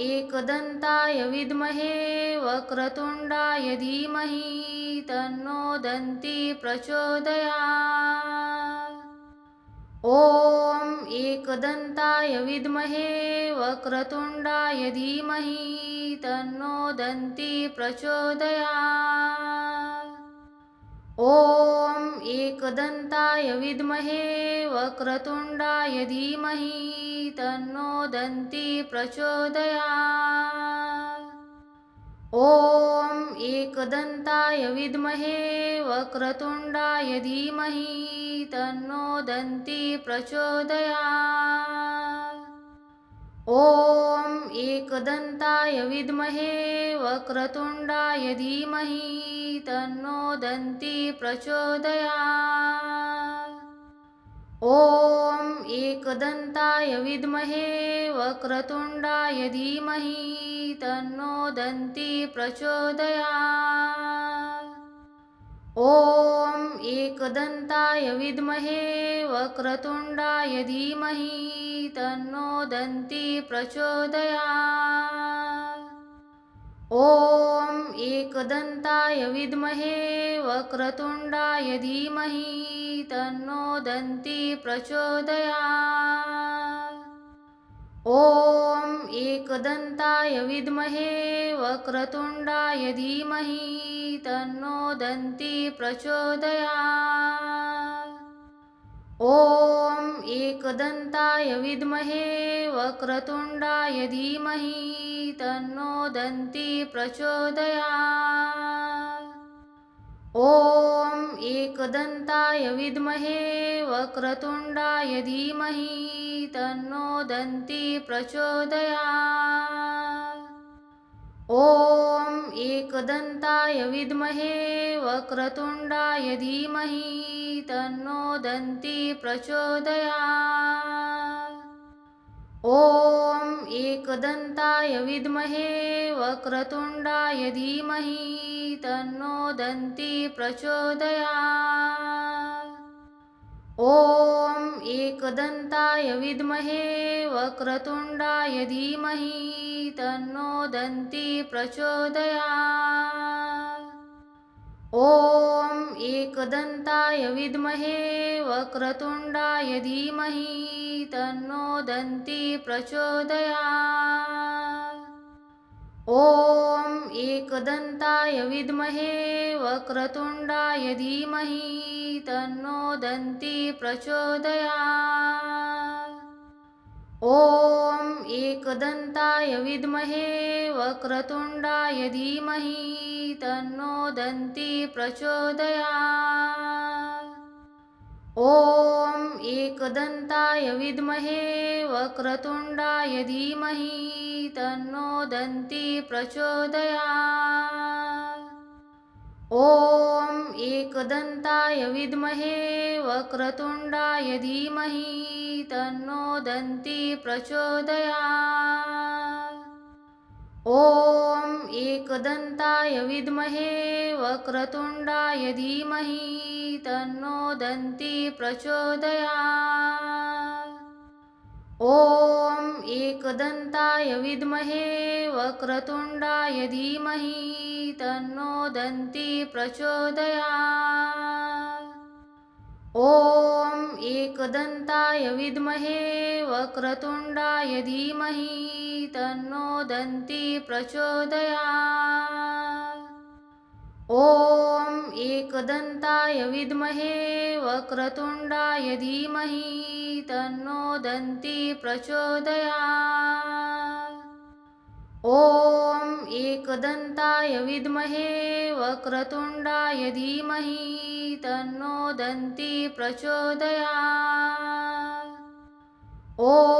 एकदन्ताय विद्महे वक्रतुण्डाय धीमहि तन्नो दन्ती प्रचोदयात्। ॐ एकदन्ताय विद्महे वक्रतुण्डाय धीमहि तन्नो दन्ती प्रचोदयात्। ॐ एकदन्ताय विद्महे वक्रतुण्डाय धीमहि तन्नो दन्ती प्रचोदयात्। ॐ एकदन्ताय विद्महे वक्रतुण्डाय धीमहि तन्नो दन्ती प्रचोदयात्। ॐ एकदन्ताय विद्महे वक्रतुण्डाय धीमहि तन्नो दन्ती प्रचोदयात्। ॐ एकदन्ताय विद्महे वक्रतुण्डाय धीमहि तन्नो दन्ती प्रचोदयात्। ॐ एकदन्ताय विद्महे वक्रतुण्डाय धीमहि तन्नो दन्ती प्रचोदयात्। ॐ एकदन्ताय विद्महे वक्रतुण्डाय धीमहि तन्नो दन्ती प्रचोदयात्। ॐ एकदन्ताय विद्महे वक्रतुण्डाय धीमहि तन्नो दन्ती प्रचोदयात्। ॐ एकदन्ताय विद्महे वक्रतुण्डाय धीमहि तन्नो दन्ती प्रचोदयात्। ॐ एकदन्ताय विद्महे वक्रतुण्डाय धीमहि तन्नो दन्ती प्रचोदयात्। ॐ एकदन्ताय विद्महे वक्रतुण्डाय धीमहि तन्नो दन्ती प्रचोदयात्। ॐ एकदन्ताय विद्महे वक्रतुण्डाय धीमहि तन्नो दन्ती प्रचोदयात्। ॐ एकदन्ताय विद्महे वक्रतुण्डाय धीमहि तन्नो दन्ती प्रचोदयात्। ॐ एकदन्ताय विद्महे वक्रतुण्डाय धीमहि तन्नो दन्ती प्रचोदयात्। ॐ एकदन्ताय विद्महे वक्रतुण्डाय धीमहि तन्नो दन्ती प्रचोदयात्। ॐ एकदन्ताय विद्महे वक्रतुण्डाय धीमहि तन्नो दन्ती प्रचोदयात्। ॐ एकदन्ताय विद्महे वक्रतुण्डाय धीमहि तन्नो दन्ती प्रचोदयात्। ॐ एकदन्ताय विद्महे वक्रतुण्डाय धीमहि तन्नो दन्ती प्रचोदयात्। ॐ एकदन्ताय विद्महे वक्रतुण्डाय धीमहि तन्नो दन्ती प्रचोदयात्। ॐ एकदन्ताय विद्महे वक्रतुण्डाय धीमहि तन्नो दन्ती प्रचोदयात्। ॐ एकदन्ताय विद्महे वक्रतुण्डाय धीमहि तन्नो दन्ती प्रचोदयात्। ॐ एकदन्ताय विद्महे वक्रतुण्डाय धीमहि तन्नो दन्ती प्रचोदयात्। ॐ एकदन्ताय विद्महे वक्रतुण्डाय धीमहि तन्नो दन्ती प्रचोदयात्। ॐ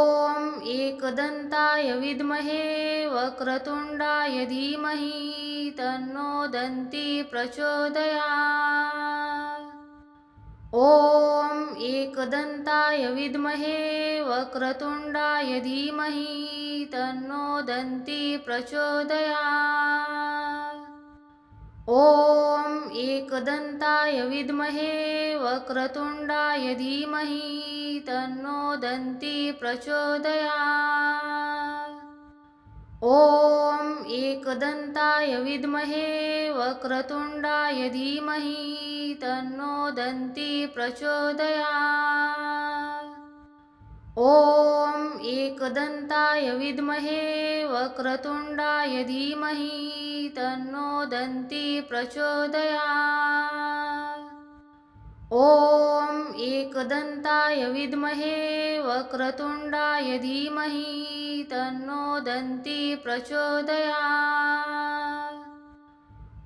एकदन्ताय विद्महे वक्रतुण्डाय धीमहि तन्नो दन्ती प्रचोदयात्। ॐ एकदन्ताय विद्महे वक्रतुण्डाय धीमहि तन्नो दन्ती प्रचोदयात्। ॐ एकदन्ताय विद्महे वक्रतुण्डाय धीमहि तन्नो दन्ती प्रचोदयात्। ॐ एकदन्ताय विद्महे वक्रतुण्डाय धीमहि तन्नो दन्ती प्रचोदयात्। ॐ एकदन्ताय विद्महे वक्रतुण्डाय धीमहि तन्नो दन्ती प्रचोदयात्। ॐ एकदन्ताय विद्महे वक्रतुण्डाय धीमहि तन्नो दन्ती प्रचोदयात्।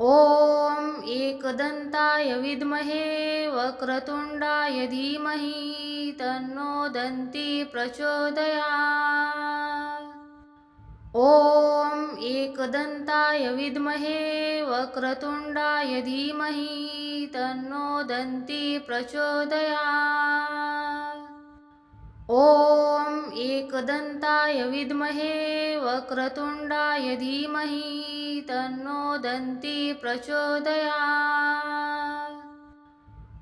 ॐ एकदन्ताय विद्महे वक्रतुण्डाय धीमहि तन्नो दन्ती प्रचोदयात्। ॐ एकदन्ताय विद्महे वक्रतुण्डाय धीमहि तन्नो दन्ती प्रचोदयात्। ॐ एकदन्ताय विद्महे वक्रतुण्डाय धीमहि तन्नो दन्ती प्रचोदयात्।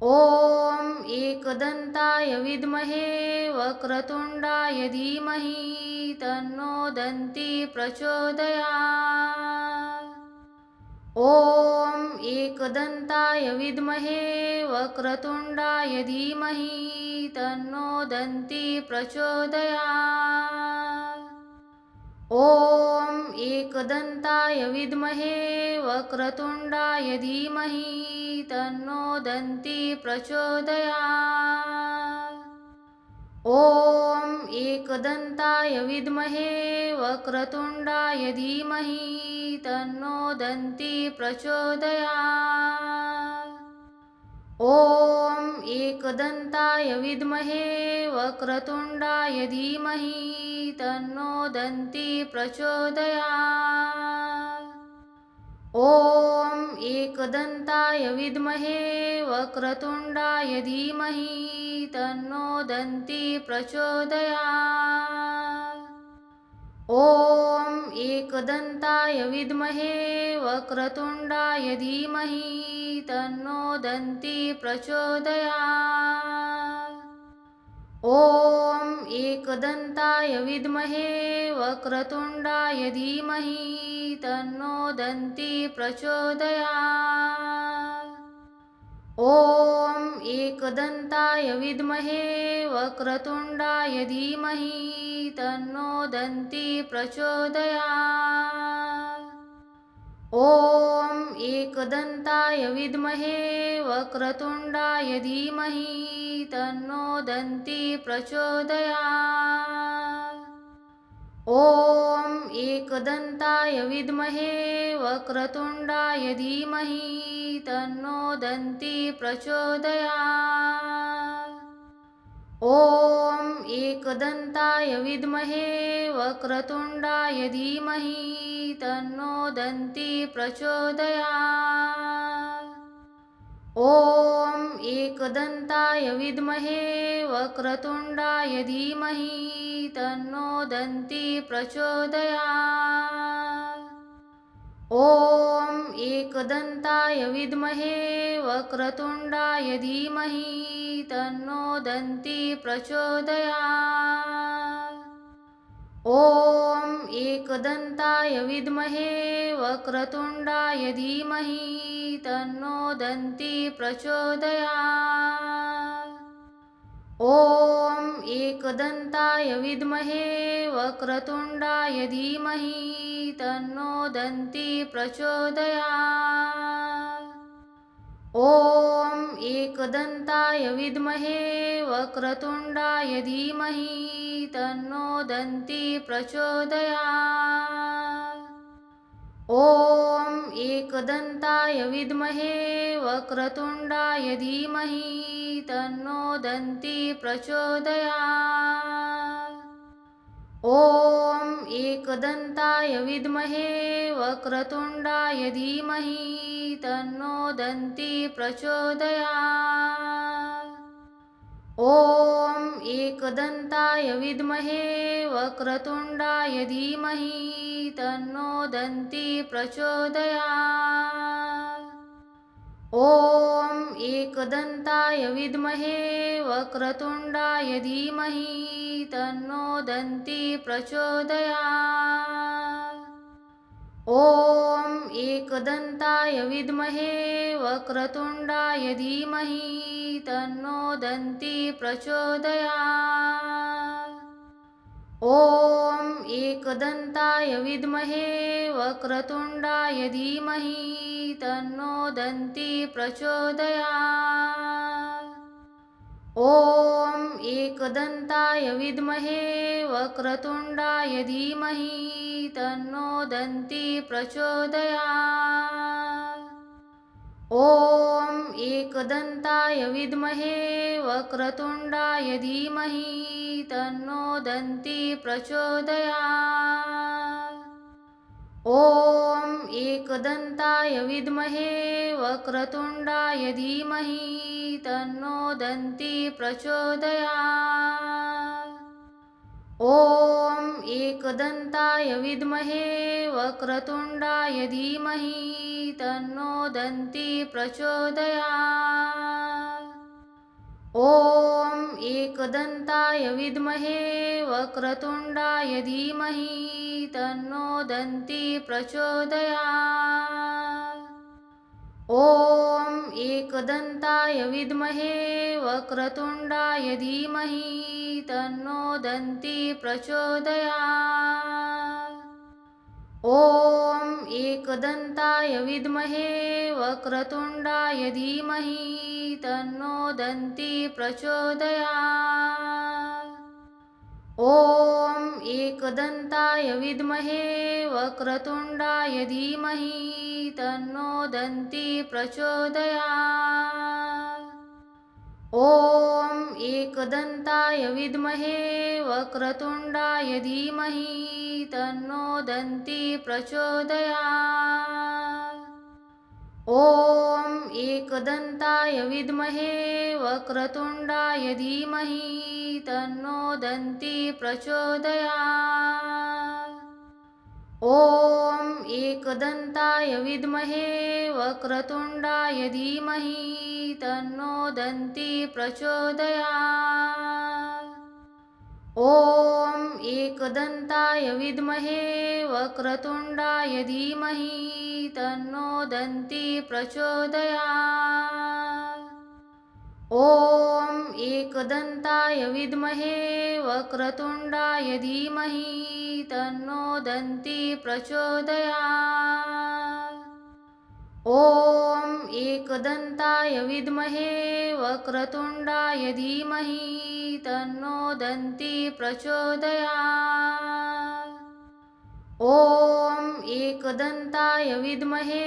ॐ एकदन्ताय विद्महे वक्रतुण्डाय धीमहि तन्नो दन्ती प्रचोदयात्। ॐ एकदन्ताय विद्महे वक्रतुण्डाय धीमहि तन्नो दन्ती प्रचोदयात्। ॐ एकदन्ताय विद्महे वक्रतुण्डाय धीमहि तन्नो दन्ती प्रचोदयात्। ॐ एकदन्ताय विद्महे वक्रतुण्डाय धीमहि तन्नो दन्ती प्रचोदयात्। ॐ एकदन्ताय विद्महे वक्रतुण्डाय धीमहि तन्नो दन्ती प्रचोदयात्। ॐ एकदन्ताय विद्महे वक्रतुण्डाय धीमहि तन्नो दन्ती प्रचोदयात्। ॐ एकदन्ताय विद्महे वक्रतुण्डाय धीमहि तन्नो दन्ती प्रचोदयात्। ॐ एकदन्ताय विद्महे वक्रतुण्डाय धीमहि तन्नो दन्ती प्रचोदयात्। ॐ एकदन्ताय विद्महे वक्रतुण्डाय धीमहि तन्नो दन्ती प्रचोदयात्। ॐ एकदन्ताय विद्महे वक्रतुण्डाय धीमहि तन्नो दन्ती प्रचोदयात्। ॐ एकदन्ताय विद्महे वक्रतुण्डाय धीमहि तन्नो दन्ती प्रचोदयात्। ॐ एकदन्ताय विद्महे वक्रतुण्डाय धीमहि तन्नो दन्ती प्रचोदयात्। ॐ एकदन्ताय विद्महे वक्रतुण्डाय धीमहि तन्नो दन्ती प्रचोदयात्। ॐ एकदन्ताय विद्महे वक्रतुण्डाय धीमहि तन्नो दन्ती प्रचोदयात्। ॐ एकदन्ताय विद्महे वक्रतुण्डाय धीमहि तन्नो दन्ती प्रचोदयात्। ॐ एकदन्ताय विद्महे वक्रतुण्डाय धीमहि तन्नो दन्ती प्रचोदयात्। ॐ एकदन्ताय विद्महे वक्रतुण्डाय धीमहि तन्नो दन्ती प्रचोदयात्। ॐ एकदन्ताय विद्महे वक्रतुण्डाय धीमहि तन्नो दन्ती प्रचोदयात्। ॐ एकदन्ताय विद्महे वक्रतुण्डाय धीमहि तन्नो दन्ती प्रचोदयात्। ॐ एकदन्ताय विद्महे वक्रतुण्डाय धीमहि तन्नो दन्ती प्रचोदयात्। ॐ एकदन्ताय विद्महे वक्रतुण्डाय धीमहि तन्नो दन्ती प्रचोदयात्। ॐ एकदन्ताय विद्महे वक्रतुण्डाय धीमहि तन्नो दन्ती प्रचोदयात्। ॐ एकदन्ताय विद्महे वक्रतुण्डाय धीमहि तन्नो दन्ती प्रचोदयात्। ॐ एकदन्ताय विद्महे वक्रतुण्डाय धीमहि तन्नो दन्ती प्रचोदयात्। ॐ एकदन्ताय विद्महे वक्रतुण्डाय धीमहि तन्नो दन्ती प्रचोदयात्। ॐ एकदन्ताय विद्महे वक्रतुण्डाय धीमहि तन्नो दन्ती प्रचोदयात्। ॐ एकदन्ताय विद्महे वक्रतुण्डाय धीमहि तन्नो दन्ती प्रचोदयात्। ॐ एकदन्ताय विद्महे वक्रतुण्डाय धीमहि तन्नो दन्ती प्रचोदयात्। ॐ एकदन्ताय विद्महे वक्रतुण्डाय धीमहि तन्नो दन्ती प्रचोदयात्। ॐ एकदन्ताय विद्महे वक्रतुण्डाय धीमहि तन्नो दन्ती प्रचोदयात्। ॐ एकदन्ताय विद्महे वक्रतुण्डाय धीमहि तन्नो दन्ती प्रचोदयात्। ॐ एकदन्ताय विद्महे वक्रतुण्डाय धीमहि तन्नो दन्ती प्रचोदयात्। ॐ एकदन्ताय विद्महे वक्रतुण्डाय धीमहि तन्नो दन्ती प्रचोदयात्। ॐ एकदन्ताय विद्महे वक्रतुण्डाय धीमहि तन्नो दन्ती प्रचोदयात्। ॐ एकदन्ताय विद्महे वक्रतुण्डाय धीमहि तन्नो दन्ती प्रचोदयात्। ॐ एकदन्ताय विद्महे वक्रतुण्डाय धीमहि तन्नो दन्ती प्रचोदयात्। ॐ एकदन्ताय विद्महे वक्रतुण्डाय धीमहि तन्नो दन्ती प्रचोदयात्। ॐ एकदन्ताय विद्महे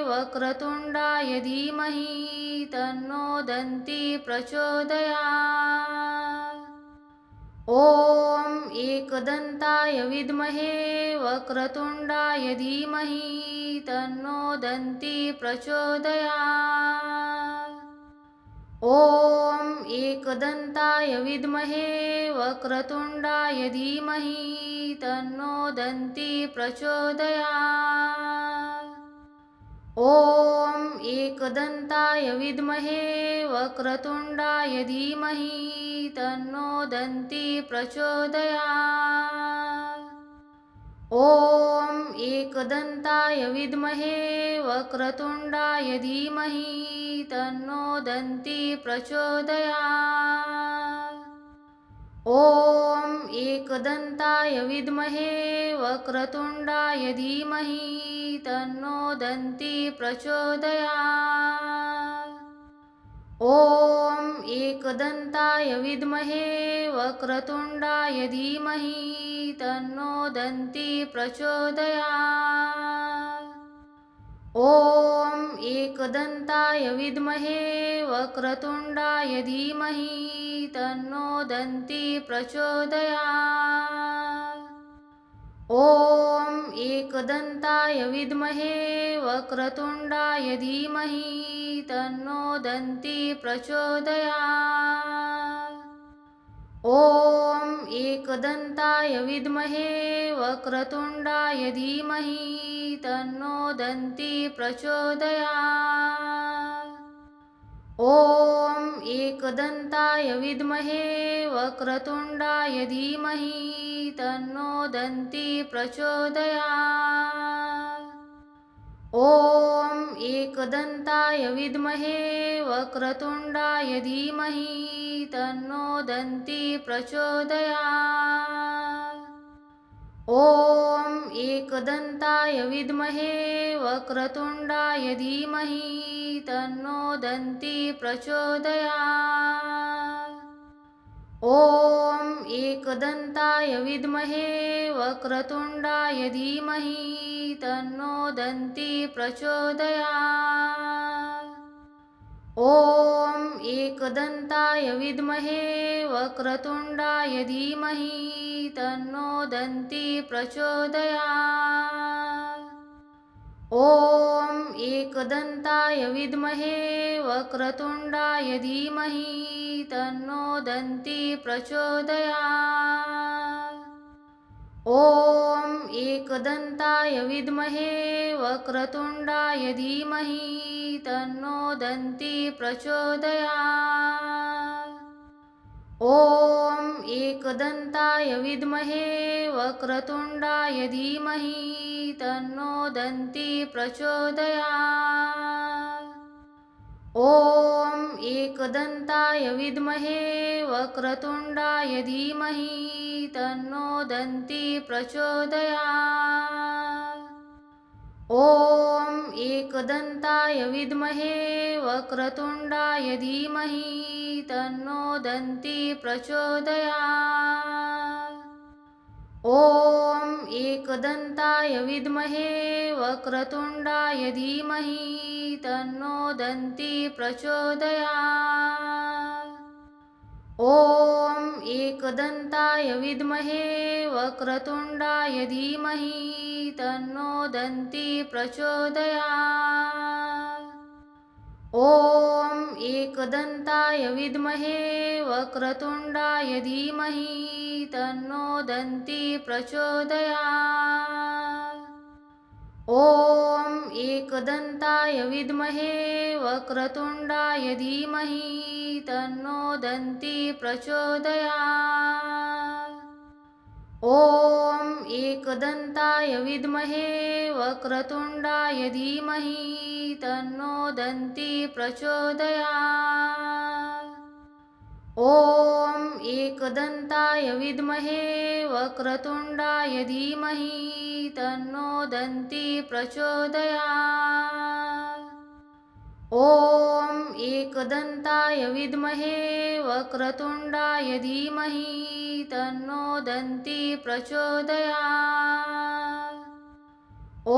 वक्रतुण्डाय धीमहि तन्नो दन्ती प्रचोदयात्। ॐ एकदन्ताय विद्महे वक्रतुण्डाय धीमहि तन्नो दन्ती प्रचोदयात्। ॐ एकदन्ताय विद्महे वक्रतुण्डाय धीमहि तन्नो दन्ती प्रचोदयात्। ॐ एकदन्ताय विद्महे वक्रतुण्डाय धीमहि तन्नो दन्ती प्रचोदयात्। ॐ एकदन्ताय विद्महे वक्रतुण्डाय धीमहि तन्नो दन्ती प्रचोदयात्। ॐ एकदन्ताय विद्महे वक्रतुण्डाय धीमहि तन्नो दन्ती प्रचोदयात्। ॐ एकदन्ताय विद्महे वक्रतुण्डाय धीमहि तन्नो दन्ती प्रचोदयात्। ॐ एकदन्ताय विद्महे वक्रतुण्डाय धीमहि तन्नो दन्ती प्रचोदयात्। ॐ एकदन्ताय विद्महे वक्रतुण्डाय धीमहि तन्नो दन्ती प्रचोदयात्। ॐ एकदन्ताय विद्महे वक्रतुण्डाय धीमहि तन्नो दन्ती प्रचोदयात्। ॐ एकदन्ताय विद्महे वक्रतुण्डाय धीमहि तन्नो दन्ती प्रचोदयात्। ॐ एकदन्ताय विद्महे वक्रतुण्डाय धीमहि तन्नो दन्ती प्रचोदयात्। ॐ एकदन्ताय विद्महे वक्रतुण्डाय धीमहि तन्नो दन्ती प्रचोदयात्। ॐ एकदन्ताय विद्महे वक्रतुण्डाय धीमहि तन्नो दन्ती प्रचोदयात्। ॐ एकदन्ताय विद्महे वक्रतुण्डाय धीमहि तन्नो दन्ती प्रचोदयात्। ॐ एकदन्ताय विद्महे वक्रतुण्डाय धीमहि तन्नो दन्ती प्रचोदयात्। ॐ एकदन्ताय विद्महे वक्रतुण्डाय धीमहि तन्नो दन्ती प्रचोदयात्। ॐ एकदन्ताय विद्महे वक्रतुण्डाय धीमहि तन्नो दन्ती प्रचोदयात्। ॐ एकदन्ताय विद्महे वक्रतुण्डाय धीमहि तन्नो दन्ती प्रचोदयात्। ॐ एकदन्ताय विद्महे वक्रतुण्डाय धीमहि तन्नो दन्ती प्रचोदयात्। ॐ एकदन्ताय विद्महे वक्रतुण्डाय धीमहि तन्नो दन्ती प्रचोदयात्। ॐ एकदन्ताय विद्महे वक्रतुण्डाय धीमहि तन्नो दन्ती प्रचोदयात्। ॐ एकदन्ताय विद्महे वक्रतुण्डाय धीमहि तन्नो दन्ती प्रचोदयात्। ॐ एकदन्ताय विद्महे वक्रतुण्डाय धीमहि तन्नो दन्ती प्रचोदयात्। ॐ एकदन्ताय विद्महे वक्रतुण्डाय धीमहि तन्नो दन्ती प्रचोदयात्। ॐ एकदन्ताय विद्महे वक्रतुण्डाय धीमहि तन्नो दन्ती प्रचोदयात्। ॐ एकदन्ताय विद्महे वक्रतुण्डाय धीमहि तन्नो दन्ती प्रचोदयात्। ॐ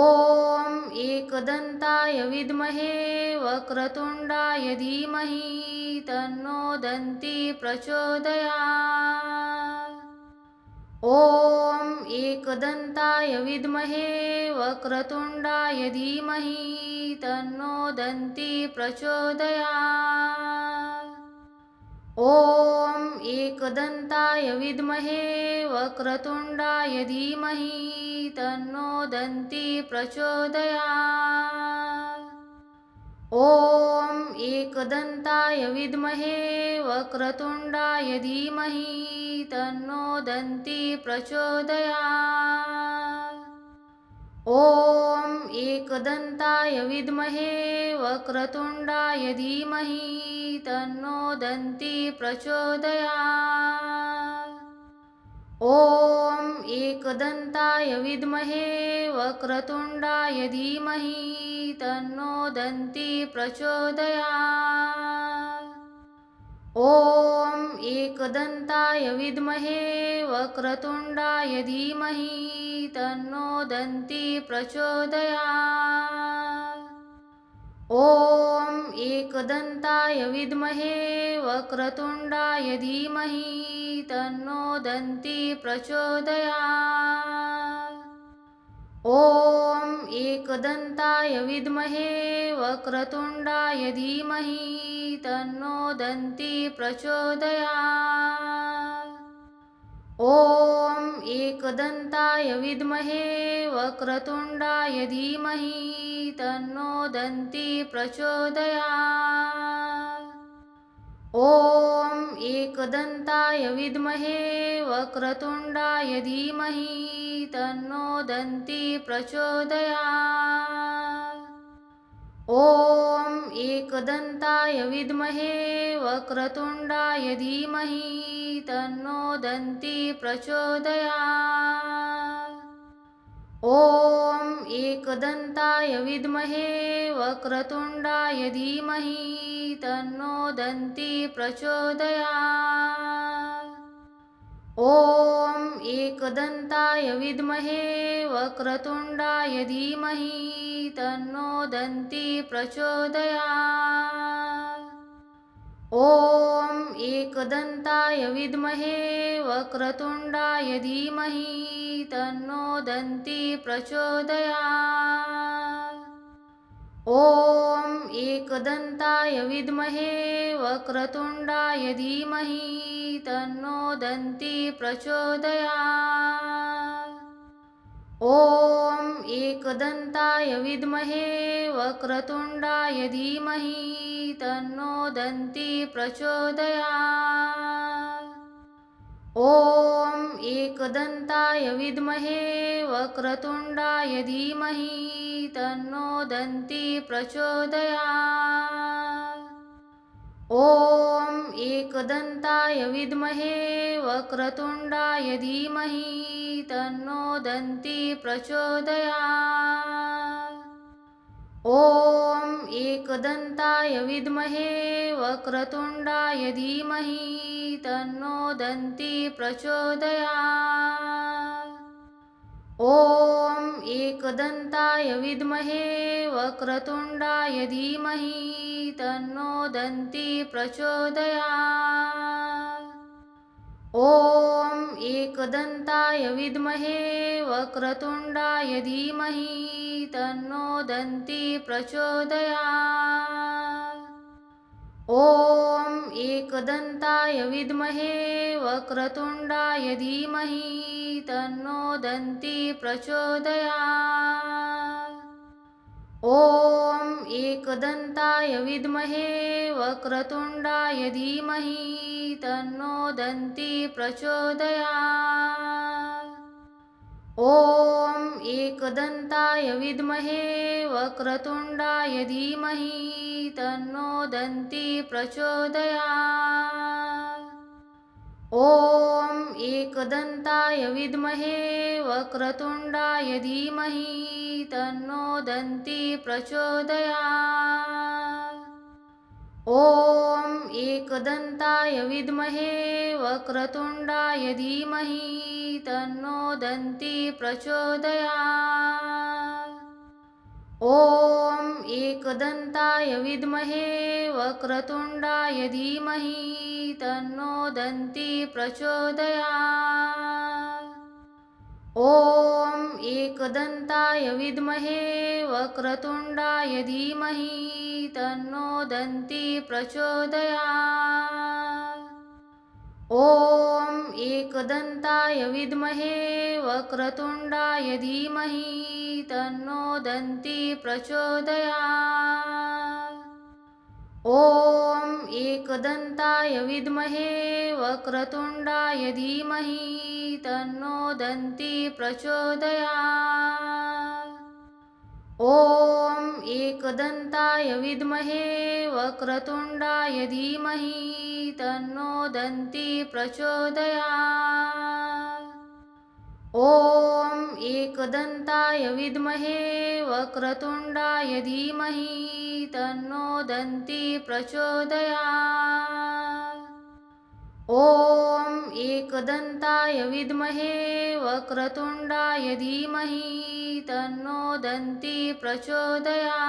एकदन्ताय विद्महे वक्रतुण्डाय धीमहि तन्नो दन्ती प्रचोदयात्। ॐ एकदन्ताय विद्महे वक्रतुण्डाय धीमहि तन्नो दन्ती प्रचोदयात्। ॐ एकदन्ताय विद्महे वक्रतुण्डाय धीमहि तन्नो दन्ती प्रचोदयात्। ॐ एकदन्ताय विद्महे वक्रतुण्डाय धीमहि तन्नो दन्ती प्रचोदयात्। ॐ एकदन्ताय विद्महे वक्रतुण्डाय धीमहि तन्नो दन्ती प्रचोदयात्। ॐ एकदन्ताय विद्महे वक्रतुण्डाय धीमहि तन्नो दन्ती प्रचोदयात्। ॐ एकदन्ताय विद्महे वक्रतुण्डाय धीमहि तन्नो दन्ती प्रचोदयात्। ॐ एकदन्ताय विद्महे वक्रतुण्डाय धीमहि तन्नो दन्ती प्रचोदयात्। ॐ एकदन्ताय विद्महे वक्रतुण्डाय धीमहि तन्नो दन्ती प्रचोदयात्। ॐ एकदन्ताय विद्महे वक्रतुण्डाय धीमहि तन्नो दन्ती प्रचोदयात्। ॐ एकदन्ताय विद्महे वक्रतुण्डाय धीमहि तन्नो दन्ती प्रचोदयात्। ॐ एकदन्ताय विद्महे वक्रतुण्डाय धीमहि तन्नो दन्ती प्रचोदयात्। ॐ एकदन्ताय विद्महे वक्रतुण्डाय धीमहि तन्नो दन्ती प्रचोदयात्। ॐ एकदन्ताय विद्महे वक्रतुण्डाय धीमहि तन्नो दन्ती प्रचोदयात्। ॐ एकदन्ताय विद्महे वक्रतुण्डाय धीमहि तन्नो दन्ती प्रचोदयात्। ॐ एकदन्ताय विद्महे वक्रतुण्डाय धीमहि तन्नो दन्ती प्रचोदयात्। ॐ एकदन्ताय विद्महे वक्रतुण्डाय धीमहि तन्नो दन्ती प्रचोदयात्। ॐ एकदन्ताय विद्महे वक्रतुण्डाय धीमहि तन्नो दन्ती प्रचोदयात्। ॐ एकदन्ताय विद्महे वक्रतुण्डाय धीमहि तन्नो दन्ती प्रचोदयात्। ॐ एकदन्ताय विद्महे वक्रतुण्डाय धीमहि तन्नो दन्ती प्रचोदयात्। ॐ एकदन्ताय विद्महे वक्रतुण्डाय धीमहि तन्नो दन्ती प्रचोदयात्। ॐ एकदन्ताय विद्महे वक्रतुण्डाय धीमहि तन्नो दन्ती प्रचोदयात्। ॐ एकदन्ताय विद्महे वक्रतुण्डाय धीमहि तन्नो दन्ती प्रचोदयात्। ॐ एकदन्ताय विद्महे वक्रतुण्डाय धीमहि तन्नो दन्ती प्रचोदयात्। ॐ एकदन्ताय विद्महे वक्रतुण्डाय धीमहि तन्नो दन्ती प्रचोदयात्। ॐ एकदन्ताय विद्महे वक्रतुण्डाय धीमहि तन्नो दन्ती प्रचोदयात्। ॐ एकदन्ताय विद्महे वक्रतुण्डाय धीमहि तन्नो दन्ती प्रचोदयात्। ॐ एकदन्ताय विद्महे वक्रतुण्डाय धीमहि तन्नो दन्ती प्रचोदयात्। ॐ एकदन्ताय विद्महे वक्रतुण्डाय धीमहि तन्नो दन्ती प्रचोदयात्। ॐ एकदन्ताय विद्महे वक्रतुण्डाय धीमहि तन्नो दन्ती प्रचोदयात्। ॐ एकदन्ताय विद्महे वक्रतुण्डाय धीमहि तन्नो दन्ती प्रचोदयात्। ॐ एकदन्ताय विद्महे वक्रतुण्डाय धीमहि तन्नो दन्ती प्रचोदयात्। ॐ एकदन्ताय विद्महे वक्रतुण्डाय धीमहि तन्नो दन्ती प्रचोदयात्। ॐ एकदन्ताय विद्महे वक्रतुण्डाय धीमहि तन्नो दन्ती प्रचोदयात्।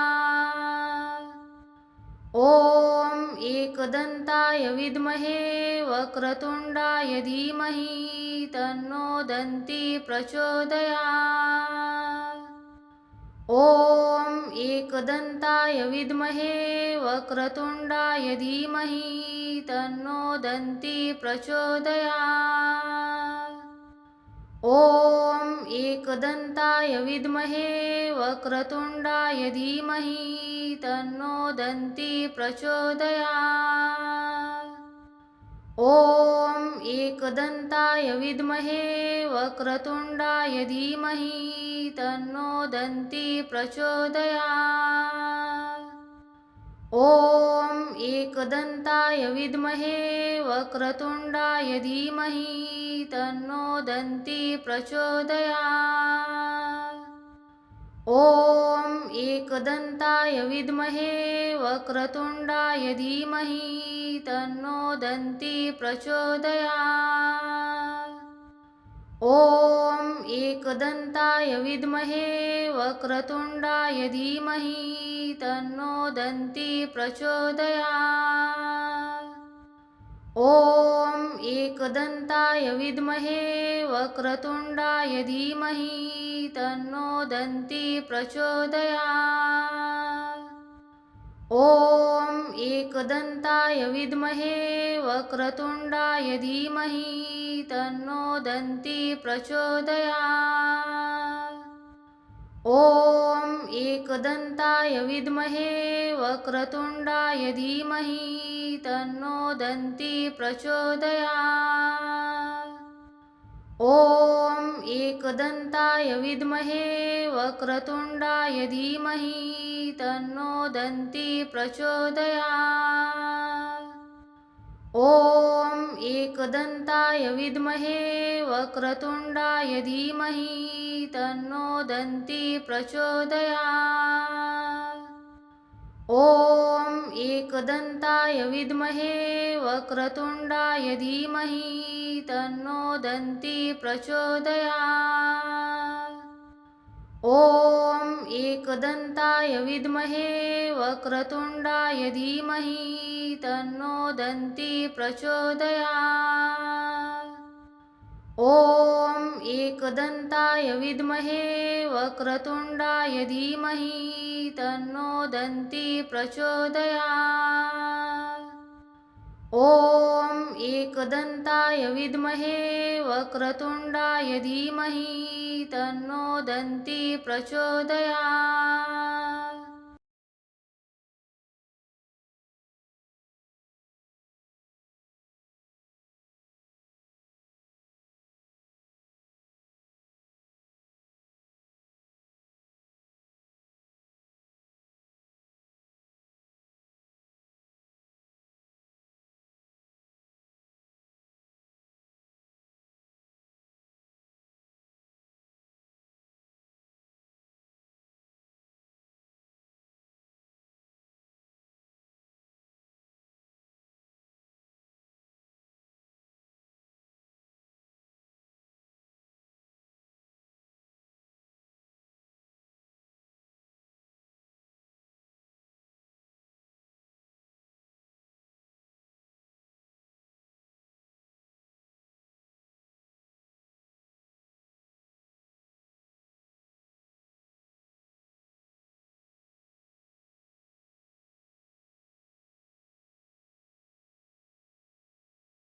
ॐ एकदन्ताय विद्महे वक्रतुण्डाय धीमहि तन्नो दन्ती प्रचोदयात्। ॐ एकदन्ताय विद्महे वक्रतुण्डाय धीमहि तन्नो दन्ती प्रचोदयात्। ॐ एकदन्ताय विद्महे वक्रतुण्डाय धीमहि तन्नो दन्ती प्रचोदयात्। ॐ एकदन्ताय विद्महे वक्रतुण्डाय धीमहि तन्नो दन्ती प्रचोदयात्। ॐ एकदन्ताय विद्महे वक्रतुण्डाय धीमहि तन्नो दन्ती प्रचोदयात्। ॐ एकदन्ताय विद्महे वक्रतुण्डाय धीमहि तन्नो दन्ती प्रचोदयात्। ॐ एकदन्ताय विद्महे वक्रतुण्डाय धीमहि तन्नो दन्ती प्रचोदयात्। ॐ एकदन्ताय विद्महे वक्रतुण्डाय धीमहि तन्नो दन्ती प्रचोदयात्। ॐ एकदन्ताय विद्महे वक्रतुण्डाय धीमहि तन्नो दन्ती प्रचोदयात्। ॐ एकदन्ताय विद्महे वक्रतुण्डाय धीमहि तन्नो दन्ती प्रचोदयात्। ॐ एकदन्ताय विद्महे वक्रतुण्डाय धीमहि तन्नो दन्ती प्रचोदयात्। ॐ एकदन्ताय विद्महे वक्रतुण्डाय धीमहि तन्नो दन्ती प्रचोदयात्। ॐ एकदन्ताय विद्महे वक्रतुण्डाय धीमहि तन्नो दन्ती प्रचोदयात्। ॐ एकदन्ताय विद्महे वक्रतुण्डाय धीमहि तन्नो दन्ती प्रचोदयात्। ॐ एकदन्ताय विद्महे वक्रतुण्डाय धीमहि तन्नो दन्ती प्रचोदयात्। ॐ एकदन्ताय विद्महे वक्रतुण्डाय धीमहि तन्नो दन्ती प्रचोदयात्।